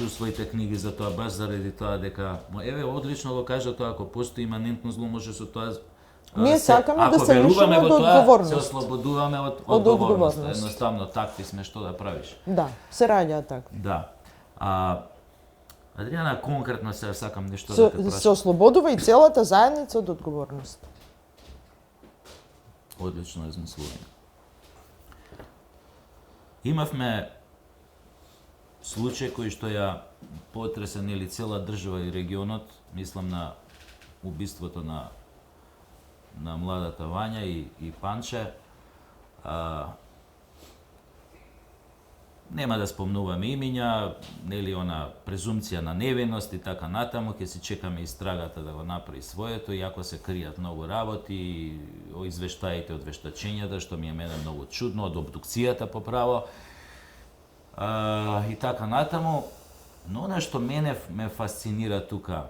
у своите книги за тоа, баш заради тоа дека одлично го кажа тоа, ако постои иманентно зло, може со тоа Ние сакаме да се веруваме лишиме во од тоа, одговорност. се ослободуваме од Од одговорност. одговорност. Едноставно такви сме, што да правиш. Да, се раѓа така. Да. Адријана, конкретно се сакам нешто да те Се прашам. ослободува и целата заедница од одговорност. Одлично размислување. Имавме случај кој што ја потресе цела држава и регионот, мислам на убиството на младата Вања и Панче. Нема да спомнуваме имиња, она презумција на невиност и така натаму, ќе си чекаме истрагата да го направи своето, иако се кријат многу работи, извештаите од вештачењата, што ми е мене многу чудно, од обдукцијата по право, и така натаму. Но она што мене ме фасцинира тука,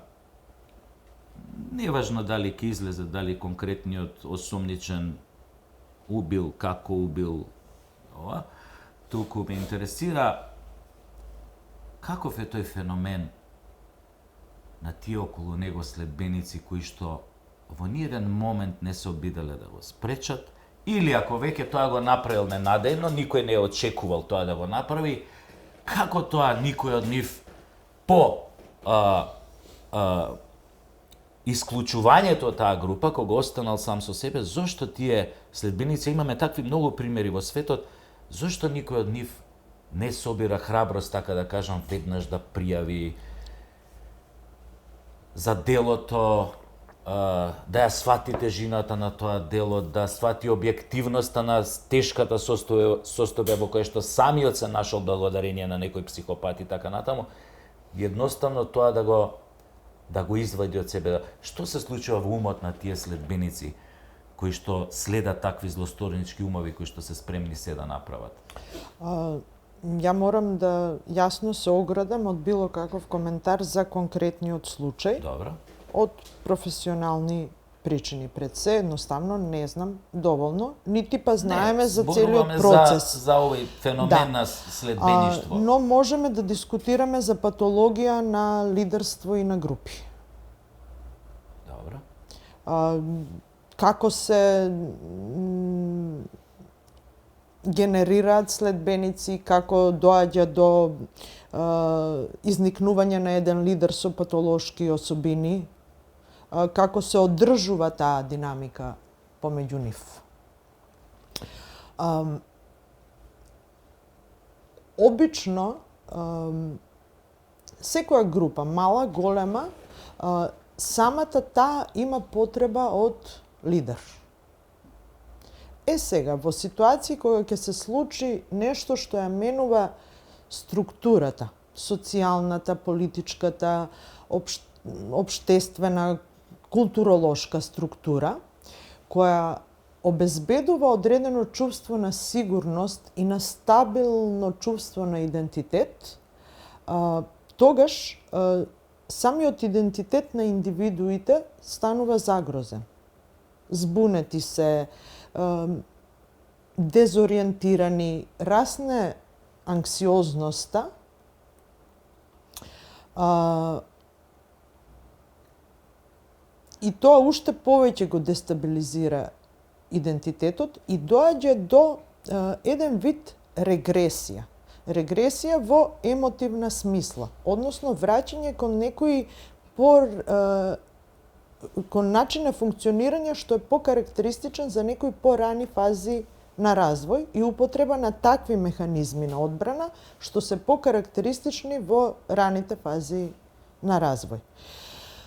не е важно дали ќе излезе, дали конкретниот осомничен убил, како убил, ова, туку ме интересира каков е тој феномен на тие околу него следбеници кои што во ниеден момент не се обиделе да го спречат, или ако веќе тоа го направил ненадејно, никој не е очекувал тоа да го направи, како тоа никој од нив по исклучувањето од таа група, кога останал сам со себе, зошто тие следбеници, имаме такви многу примери во светот, зошто никој од нив не собира храброст, така да кажам, веднаш да пријави за делото, да ја свати тежината на тоа дело, да свати објективноста на тешката состојба во која што самиот се нашол благодарение на некој психопат и така натаму, едноставно тоа да го извади од себе. Што се случува во умот на тие следбеници кои што следат такви злосторнички умови кои што се спремни се да направат? Ја морам да јасно се оградам од било каков коментар за конкретниот случај. Добро. Од професионални причини. Пред се, едноставно не знам доволно, нити па знаеме Не, за зборуваме целиот процес. за овој феномен Да. на следбеништво. Но можеме да дискутираме за патологија на лидерство и на групи. Добро. Како се генерираат следбеници, како доаѓа до изникнување на еден лидер со патолошки особини, како се одржува таа динамика помеѓу нив. Обично, секоја група, мала, голема, самата таа има потреба од лидер. Сега, во ситуација кога ќе се случи нешто што ја менува структурата, социјалната, политичката, општествена, културолошка структура, која обезбедува одредено чувство на сигурност и на стабилно чувство на идентитет, тогаш самиот идентитет на индивидуите станува загрозен. Збунети се, дезориентирани, расне анксиозноста, и тоа уште повеќе го дестабилизира идентитетот и доаѓа до еден вид регресија. Регресија во емотивна смисла, односно враќање кон некои кон начин на функционирање што е покарактеристичен за некои порани фази на развој и употреба на такви механизми на одбрана што се покарактеристични во раните фази на развој.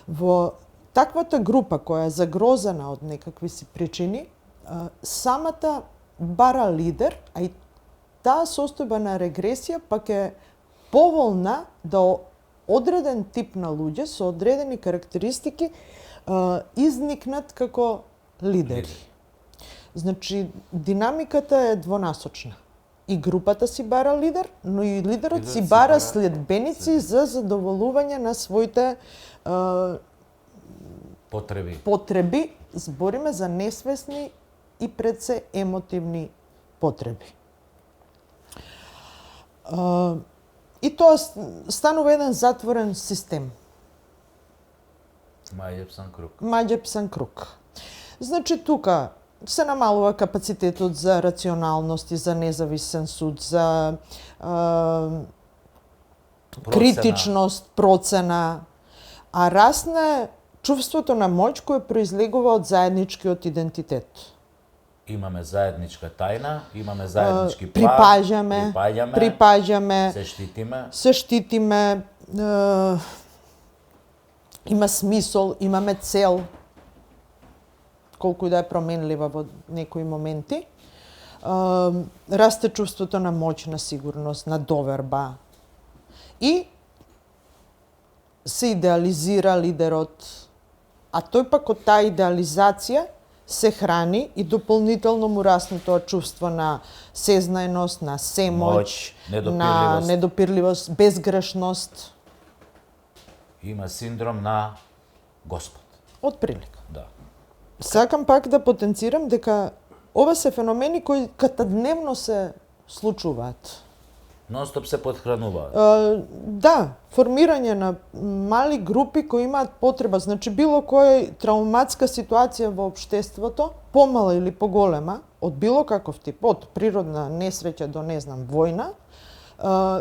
Во таквата група која е загрозена од некакви си причини, самата бара лидер, а и таа состојба на регресија пак е поволна да одреден тип на луѓе со одредени карактеристики изникнат како лидери. Значи, динамиката е двонасочна. И групата си бара лидер, но и лидерот си бара следбеници за задоволување на своите потреби. Збориме за несвесни и пред се емотивни потреби. И тоа станува еден затворен систем. Маѓепсан круг. Значи, тука се намалува капацитетот за рационалност и за независен суд, за критичност, процена, а расне чувството на моќ кој произлегува од заедничкиот идентитет. Имаме заедничка тајна, имаме заеднички план, припаѓаме, се штитиме, има смисол, имаме цел, колку и да е променлива во некои моменти. Расте чувството на моќ, на сигурност, на доверба. И се идеализира лидерот, а тој пак од таа идеализација се храни и дополнително му расне тоа чувство на сезнаеност, на семоќ, на недопирливост, безгрешност. Има синдром на Господ. Од прилика. Да. Сакам пак да потенцирам дека ова се феномени кои катадневно се случуваат. Нонстоп се подхрануваат. Да, формирање на мали групи кои имаат потреба, значи било која трауматска ситуација во општеството, помала или поголема, од било каков тип, од природна несреќа до, не знам, војна,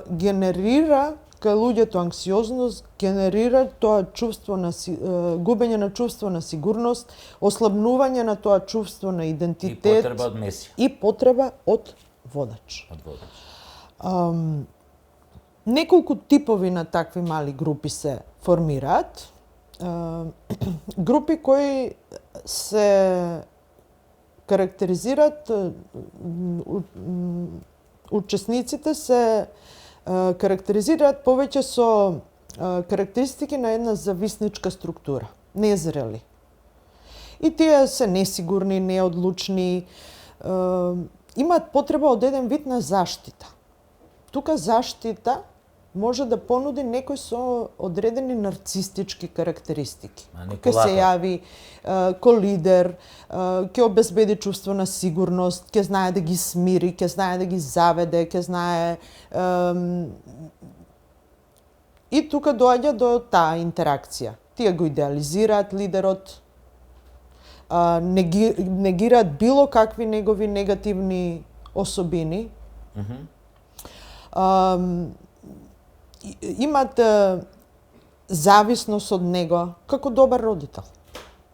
генерира кај луѓето анксиозност, генерира тоа чувство на губење на чувство на сигурност, ослабнување на тоа чувство на идентитет и потреба од месија. И потреба од водач. Неколку типови на такви мали групи се формираат. Групи кои се карактеризираат, учесниците се карактеризираат повеќе со карактеристики на една зависничка структура, незрели. И тие се несигурни, неодлучни, имаат потреба од еден вид на заштита. Тука заштита може да понуди некој со одредени нарцистички карактеристики. Ке Манипулатор. се јави ко лидер, ќе обезбеди чувство на сигурност, ќе знае да ги смири, ќе знае да ги заведе, ќе знае и тука доаѓа до таа интеракција. Тие го идеализираат лидерот, негираат било какви негови негативни особини. Имаат зависност од него како добар родител.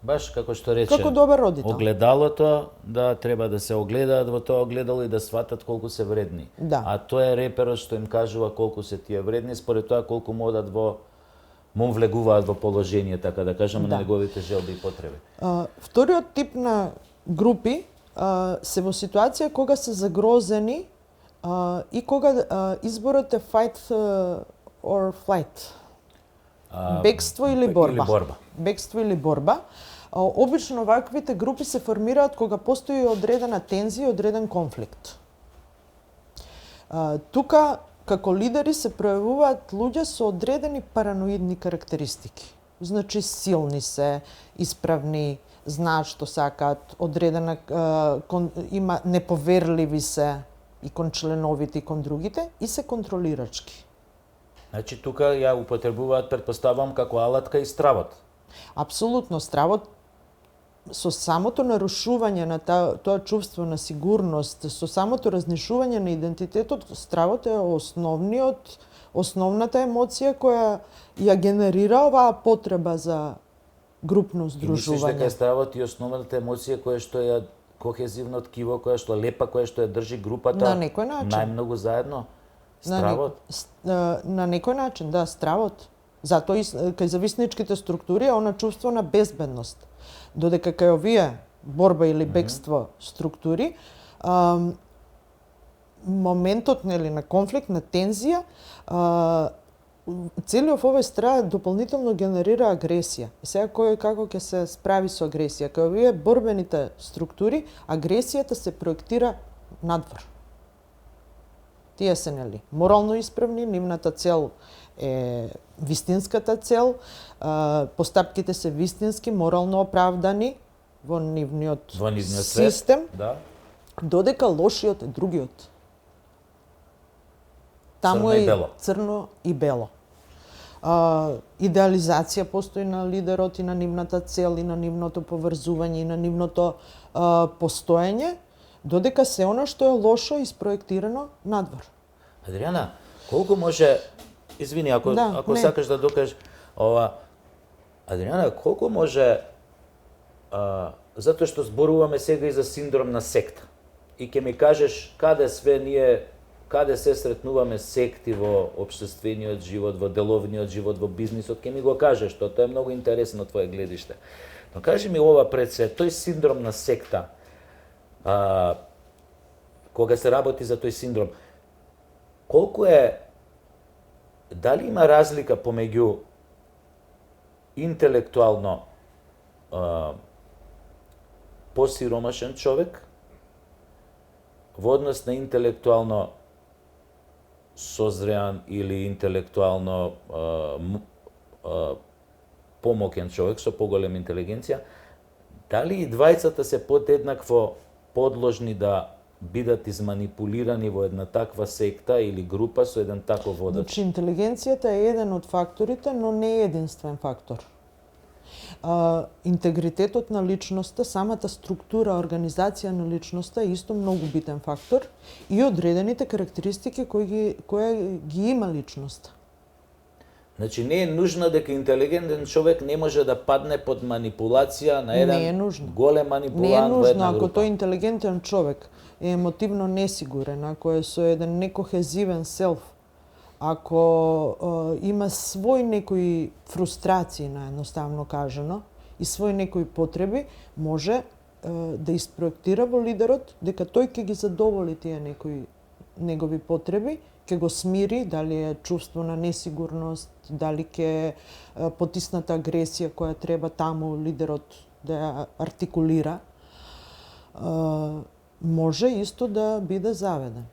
Баш како што рече. Како добар родител. Огледалото, да треба да се огледаат во тоа огледало и да сватат колку се вредни. Да. А тоа е реперот што им кажува колку се тие вредни според тоа колку модат му влегуваат во положение, така да кажеме, на неговите желби и потреби. Вториот тип на групи се во ситуација кога се загрозени и кога изборот е fight or flight. Бегство или борба. Бегство или борба. Обично ваквите групи се формираат кога постои одредена тензија, одреден конфликт. Тука како лидери се пројавуваат луѓе со одредени параноидни карактеристики. Значи силни се, исправни, знаат што сакаат, одредена има неповерливи се и кон членовите и кон другите и се контролирачки. Значи тука ја употребуваат, претпоставам, како алатка и стравот. Апсолутно, стравот со самото нарушување на тоа чувство на сигурност, со самото разнишување на идентитетот, стравот е основната емоција која ја генерира оваа потреба за групно И здружување. мислиш дека е стравот и основната емоција која што е кохезивно ткиво, која што лепа, која што ја држи групата На некој начин. најмногу заедно? Стравот? На некој начин, да, стравот. Затоа и кај зависничките структури е она чувство на безбедност. Додека кај овие борба или бегство структури, моментот на конфликт, на тензија, целиот овој страх дополнително генерира агресија. И сега кој како ќе се справи со агресија? Кај овие борбените структури, агресијата се проектира надвор. Тие се морално исправни, нивната цел е вистинската цел, постапките се вистински, морално оправдани во нивниот систем, да. Додека лошиот е другиот. Таму Црно и е бело. црно и бело. Идеализација постои на лидерот и на нивната цел, и на нивното поврзување, и на нивното постоење, додека се она што е лошо испроектирано надвор. Адријана, колку може, извини, ако сакаш да докажеш ова, Адријана, колку може, затоа што зборуваме сега и за синдром на секта, и ќе ми кажеш каде се сретнуваме секти во општествениот живот, во деловниот живот, во бизнисот, ќе ми го кажеш, тоа е многу интересно твое гледиште. Но кажи ми ова пред се, тој синдром на секта, кога се работи за тој синдром, колку е, дали има разлика помеѓу интелектуално посиромашен човек во однос на интелектуално созреан или интелектуално помокен човек со поголема интелигенција, дали и двајцата се подеднакво подложни да бидат изманипулирани во една таква секта или група со еден таков водач? Значи, интелигенцијата е еден од факторите, но не е единствен фактор. Интегритетот на личноста, самата структура, организација на личноста е исто многу битен фактор и одредените карактеристики кои ги има личноста. Значи не е нужно дека интелигентен човек не може да падне под манипулација на еден голем манипулант во една група. Не е нужно, ако тој интелигентен човек е емотивно несигурен, ако е со еден некохезивен селф, ако има свој некои фрустрации, наедноставно кажано, и свој некои потреби, може да испроектира во лидерот дека тој ќе ги задоволи тие некои негови потреби, ќе го смири, дали е чувство на несигурност, дали ќе потисната агресија која треба таму лидерот да ја артикулира, може исто да биде заведен.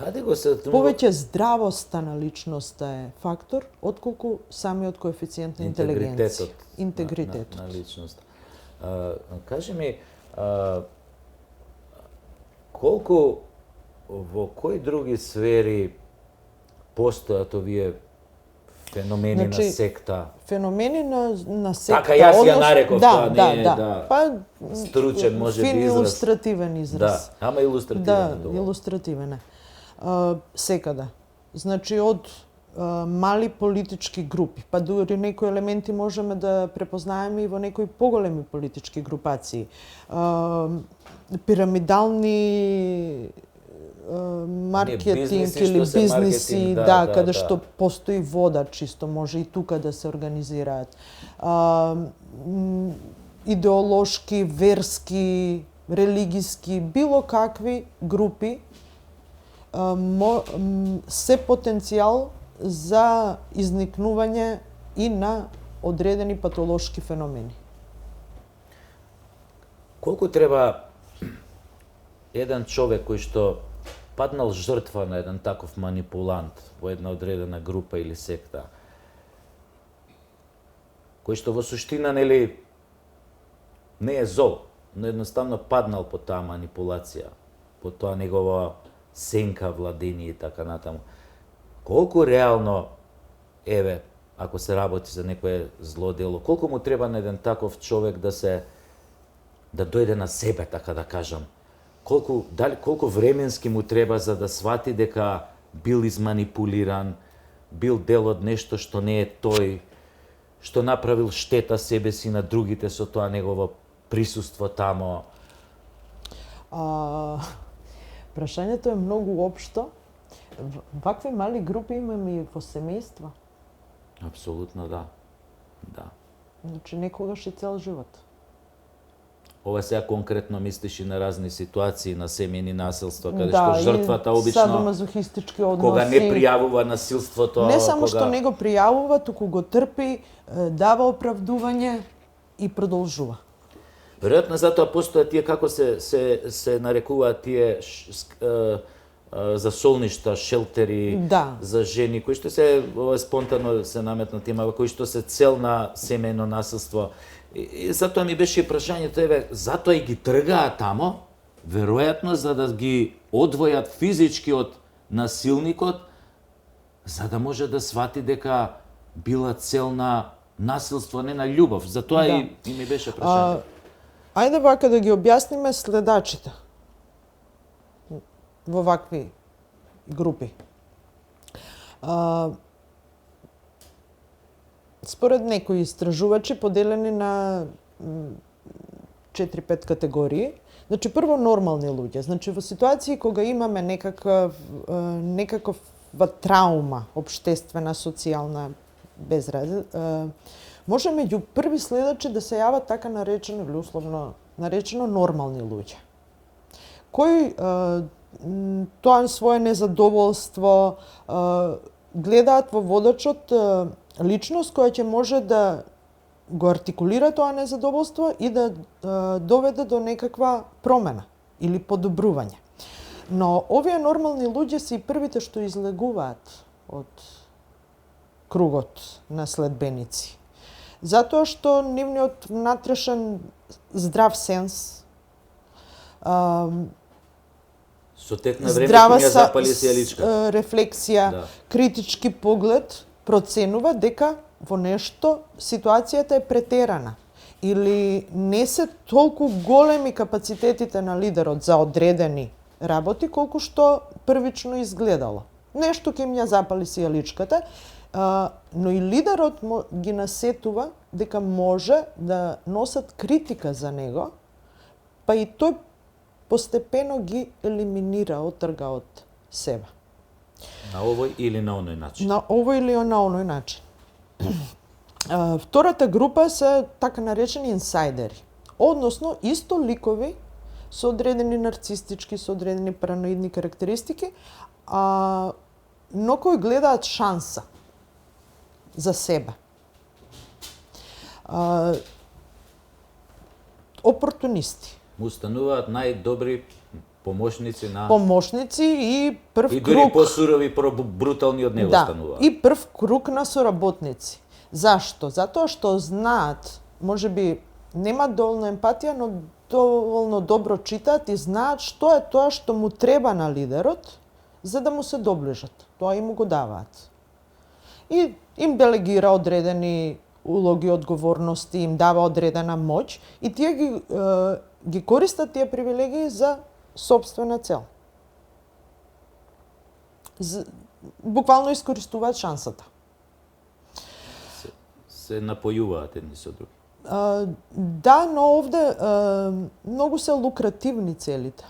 Каде го се Повеќе здравоста на личноста е фактор, отколку самиот коефициент на интелигенција. Интегритетот. На личност. Кажи ми, колку во кои други сфери постојат овие феномени на секта? Феномени на секта. Така јас ја нареков, тоа не е Па стручен може би фин израз. илустративен израз. Да, ама илустративен. Да, илустративен е. Секаде. Значи од мали политички групи, па дури некои елементи можеме да препознаеме и во некои поголеми политички групации. Пирамидални маркетинг или бизниси, каде што постои вода, чисто може и тука да се организираат. Идеолошки, верски, религиски, било какви групи се потенцијал за изникнување и на одредени патолошки феномени. Колку треба еден човек кој што паднал жртва на еден таков манипулант во една одредена група или секта, кој што во суштина нели не е зол, но едноставно паднал по таа манипулација, по тоа негова сенка владење и така натаму. Колку реално, ако се работи за некое зло дело, колку му треба на еден таков човек да дојде на себе, така да кажам? Колку временски му треба за да свати дека бил изманипулиран, бил дел од нешто што не е тој, што направил штета себе си на другите со тоа негово присуство тамо? Прашањето е многу општо. Вакви мали групи имаме и во семејства. Апсолутно да. Да. Значи некогаш и цел живот. Ова сега конкретно мислиш и на разни ситуации на семејни насилства, каде што жртвата обично садомазохистички односи. Кога не пријавува насилството, не само што не го пријавува, туку го трпи, дава оправдување и продолжува. Веројатно затоа постојат тие, како се нарекуваат тие за солништа, шелтери, за жени, кои што се спонтано се наметнат, кои што се цел на семејно насилство. И затоа ми беше и прашањето, затоа и ги тргаат тамо, веројатно за да ги одвојат физички од насилникот, за да може да свати дека била цел на насилство, не на љубов. Затоа и ми беше прашањето. Ајде вака да ги објасниме следачите во вакви групи. Според некои истражувачи, поделени на 4-5 категории. Значи, прво нормални луѓе. Значи, во ситуации кога имаме некаква траума, обштествена, социјална, безрез, може меѓу први следачи да се јават така наречено или условно наречено нормални луѓе, кои тоа свое незадоволство гледаат во водачот личност која ќе може да го артикулира тоа незадоволство и да доведе до некаква промена или подобрување. Но овие нормални луѓе се и првите што излегуваат од кругот на следбеници. Затоа што нивниот внатрешен здрав сенс, со тек на време ми ја запали сијаличка. Рефлексија, критички поглед, проценува дека во нешто ситуацијата е претерана или не се толку големи капацитетите на лидерот за одредени работи колку што првично изгледало. Нешто ќе им ја запали сијаличката, но и лидерот ги насетува дека може да носат критика за него, па и тој постепено ги елиминира, отрга од себе. На овој или на оној начин? На овој или на оној начин. Втората група се така наречени инсайдери, односно исто ликови со одредени нарцистички, со одредени параноидни карактеристики, но кои гледаат шанса за себе. Опортунисти. Му устануваат најдобри Помошници на помошници и прв и дури круг. посурови, брутални од него Да, стануваат. и прв круг на соработници. Зашто? Затоа што знаат, можеби нема доволно емпатија, но доволно добро читаат и знаат што е тоа што му треба на лидерот, за да му се доближат. Тоа им го даваат. И им делегира одредени улоги, одговорности, им дава одредена моќ и тие ги користат тие привилегии за сопствена цел. Буквално искористуваат шансата. Се напојуваат едни со други. Да, но овде многу се лукративни целите.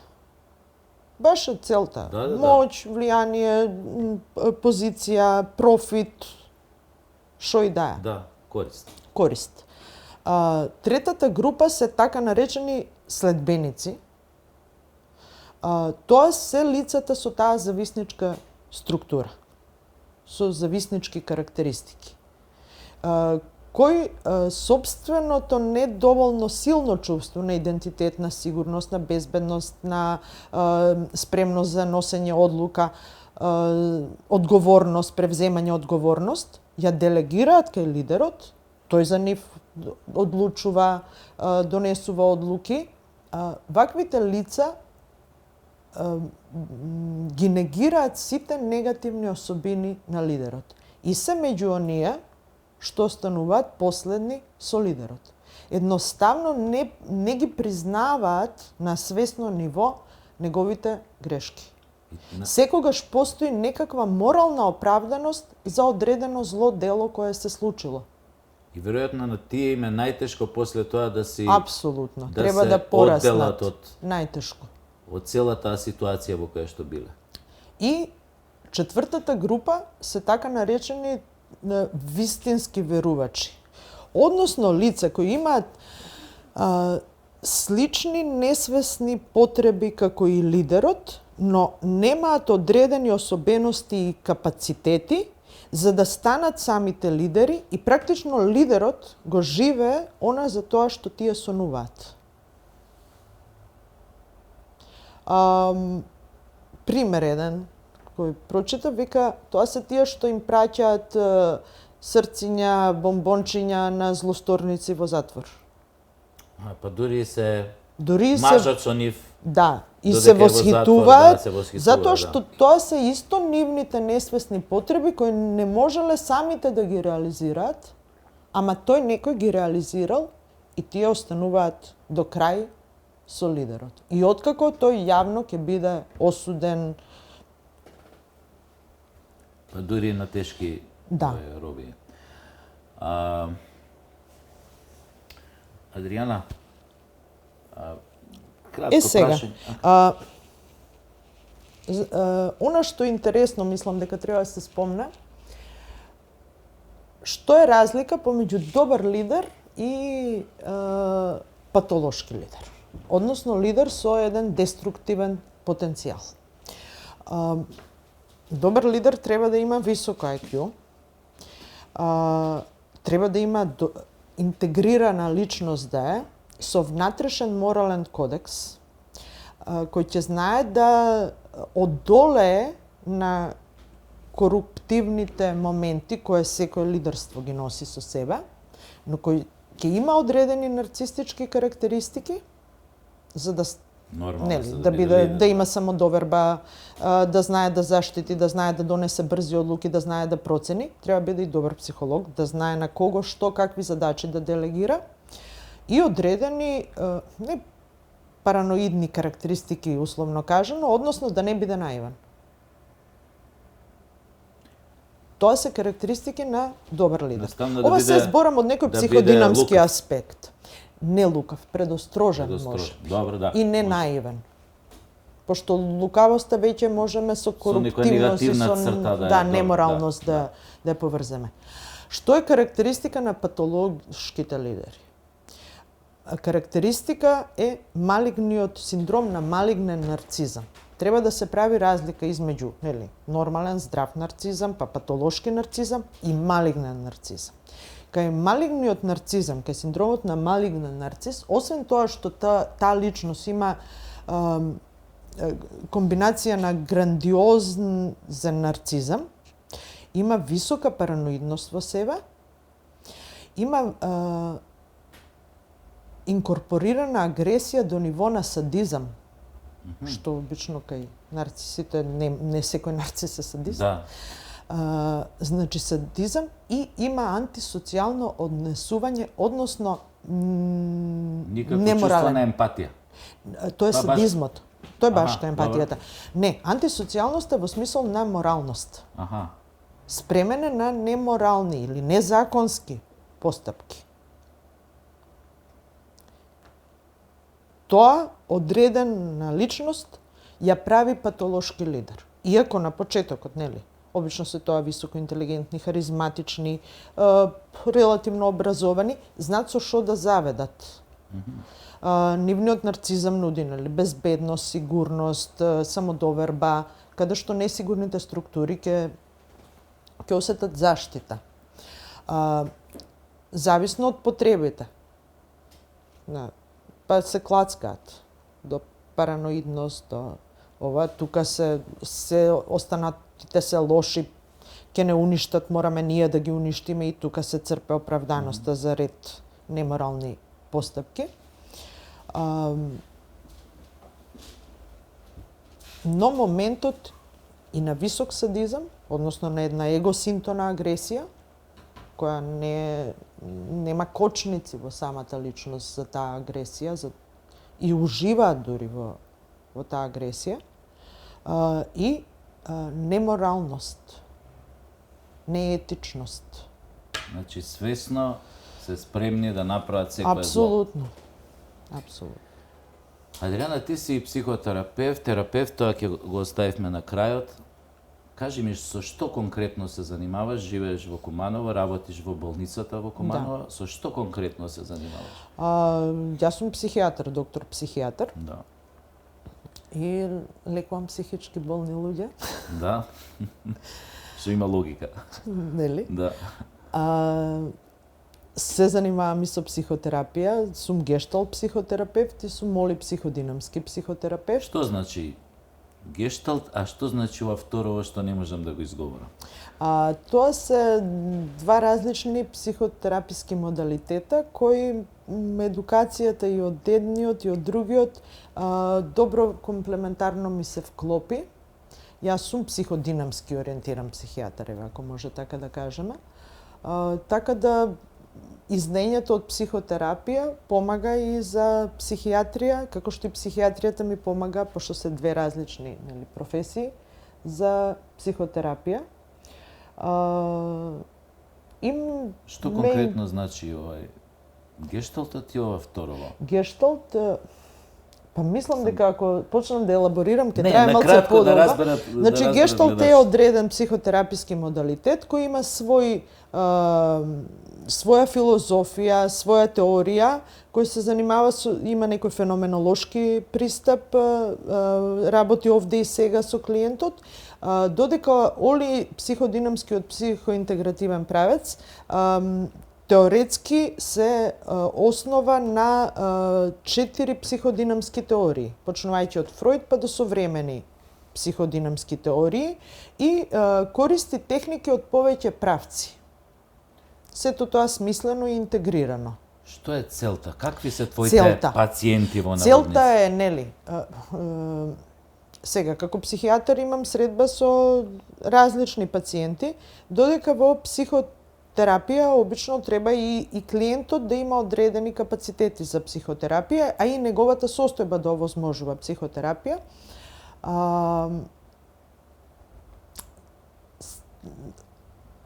Баш е целта. Да. Моќ, влијание, позиција, профит, шо и да е. Да, корист. Корист. Третата група се така наречени следбеници. Тоа се лицата со таа зависничка структура, со зависнички карактеристики, кои собственото недоволно силно чувство на идентитет, на сигурност, на безбедност, на спремност за носење одлука, одговорност, превземање одговорност, ја делегираат кај лидерот, тој за нив одлучува, донесува одлуки. Ваквите лица ги негираат сите негативни особини на лидерот. И се меѓу оние што остануваат последни со лидерот. Едноставно не ги признаваат на свесно ниво неговите грешки. Секогаш постои некаква морална оправданост за одредено зло дело кое се случило. И веројатно на тие им е најтешко после тоа да си Апсолутно. да Треба се да пораснат. одделат Најтешко. од целата ситуација во која што биле. И четвртата група се така наречени вистински верувачи. Односно лица кои имаат слични несвесни потреби како и лидерот, но немаат одредени особености и капацитети за да станат самите лидери и практично лидерот го живее она за тоа што тие сонуваат. Пример еден кој прочита, вика, тоа се тие што им праќаат срциња, бомбончиња на злосторници во затвор. Па дури се Дури мажат со нив. Да, и додека се е во восхитуваат, затвор, да, затоа што тоа се исто нивните несвесни потреби кои не можеле самите да ги реализираат, ама тој некој ги реализирал и тие остануваат до крај со лидерот. И откако тој јавно ќе биде осуден, Па дури на тешки Да. робија. Адријана, кратко сега, прашање. она што е интересно, мислам дека треба да се спомне, што е разлика помеѓу добар лидер и патолошки лидер. Односно лидер со еден деструктивен потенцијал. Добар лидер треба да има високо IQ, треба да има интегрирана личност да е, со внатрешен морален кодекс, кој ќе знае да одолее на коруптивните моменти кои секој лидерство ги носи со себе, но кој ќе има одредени нарцистички карактеристики, за да да биде да има самодоверба, да знае да заштити, да знае да донесе брзи одлуки, да знае да процени, треба да биде и добар психолог, да знае на кого, што, какви задачи да делегира и одредени не параноидни карактеристики, условно кажано, односно да не биде наивен. Тоа се карактеристики на добар лидер. Ова се зборам од некој психодинамски аспект. Не лукав, предострожен може. Добро, да. И не наивен. Пошто лукавоста веќе можеме со коруптивност и со неморалност да ја поврземе. Што е карактеристика на патолошките лидери? Карактеристика е малигниот синдром на малигнен нарцизам. Треба да се прави разлика измеѓу нормален, здрав нарцизам, па патолошки нарцизам и малигнен нарцизам. Кај малигниот нарцизам, кај синдромот на малигнен нарциз, освен тоа што таа личност има комбинација на грандиозен нарцизам, има висока параноидност во себе, има инкорпорирана агресија до ниво на садизам, што обично кај нарцисите, не секој нарцис е садист. Да. Значи садизам и има антисоцијално однесување, односно Никакво чувство неморален. на емпатија. Тоа е Тоа баш- садизмот. Тоа е баш Аха, емпатијата. Не, антисоцијалноста во смисол на моралност. Аха. Спремене на неморални или незаконски постапки. Тоа одредена личност ја прави патолошки лидер. Иако на почетокот, нели, обично се тоа високо интелигентни, харизматични, релативно образовани, знаат со што да заведат. Нивниот нарцизам нуди, нели, безбедност, сигурност, самодоверба, каде што несигурните структури ќе осетат заштита. Зависно од потребите. Па се клацкаат до параноидност, до ова, тука се останатите се лоши, ќе не уништат, мораме ние да ги уништиме и тука се црпе оправданоста за ред неморални постапки. Но моментот и на висок садизам, односно на една егосинтона агресија, која нема кочници во самата личност за таа агресија, и уживаат дури во таа агресија, и неморалност, неетичност. Значи свесно се спремни да направат секое зло. Апсолутно. Апсолутно. Адриана, ти си психотерапевт, тоа ќе го оставивме на крајот. Кажи ми, со што конкретно се занимаваш? Живееш во Куманово, работиш во болницата во Куманово, со што конкретно се занимаваш? Јас сум психијатар, доктор психијатар. Да. И лекувам психички болни луѓе. Да. Што има логика. Нели? Да. Се занимавам и со психотерапија, сум гешталт психотерапевт и сум психодинамски психотерапевт. Што значи гешталт, а што значи ова второво што не можам да го изговорам? Тоа се два различни психотераписки модалитета кои едукацијата и од едниот и од другиот добро комплементарно ми се вклопи. Јас сум психодинамски ориентиран психијатар, ако може така да кажеме. Така да изнаењето од психотерапија помага и за психијатрија, како што и психијатријата ми помага, пошто се две различни, нели, професии, за психотерапија. Што конкретно значи овај гешталтот и ова второво? Гешталт, па мислам дека ако почнам да елаборирам, ќе Не, трае малце накратко подолго. да разберат. Значи, гешталт е одреден психотераписки модалитет кој има своја филозофија, своја теорија, кој се занимава има некој феноменолошки пристап, работи овде и сега со клиентот, додека Оли, психодинамскиот психоинтегративен правец, теоретски се основа на 4 психодинамски теории, почнувајќи од Фројд па до современи психодинамски теории и користи техники од повеќе правци. Сето тоа смислено и интегрирано. Што е целта? Какви се твоите пациенти во наводници? Целта е, нели, сега, како психијатар имам средба со различни пациенти, додека во психотерапија обично треба и клиентот да има одредени капацитети за психотерапија, а и неговата состојба да овозможува психотерапија.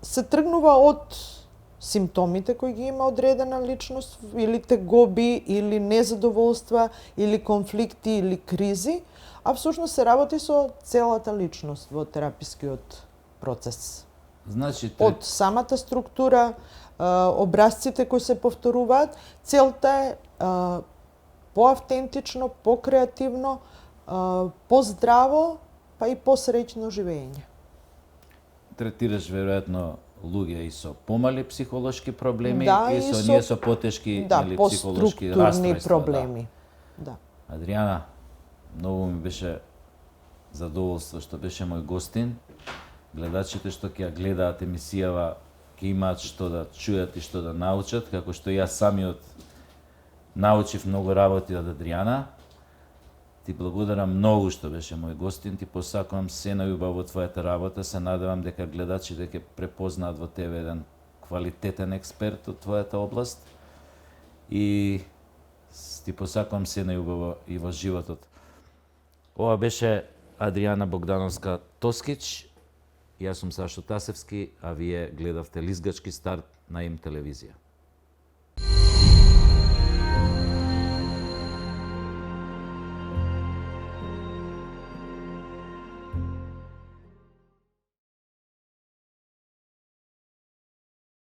Се тргнува од симптомите кои ги има одредена личност, или тегоби, или незадоволства, или конфликти, или кризи, а всушност се работи со целата личност во терапискиот процес. Значи, Од самата структура, образците кои се повторуваат, целта е поавтентично, покреативно, поздраво, па и посреќно живење. Третираш веројатно луѓе и со помали психолошки проблеми Да, и со ние со потешки или психолошки расстройства. проблеми. Да. Адриана, многу ми беше задоволство што беше мој гостин. Гледачите што ќе ја гледаат емисијава ќе имаат што да чујат и што да научат, како што јас самиот научив многу работи од Адријана. Ти благодарам многу што беше мој гостин, ти посакувам се најубаво во твојата работа, се надевам дека гледачите ќе препознаат во тебе еден квалитетен експерт од твојата област и ти посакувам се најубаво и во животот. Ова беше Адријана Богдановска-Тоскич, јас сум Сашо Тасевски, а вие гледавте Лизгачки старт на Им телевизија.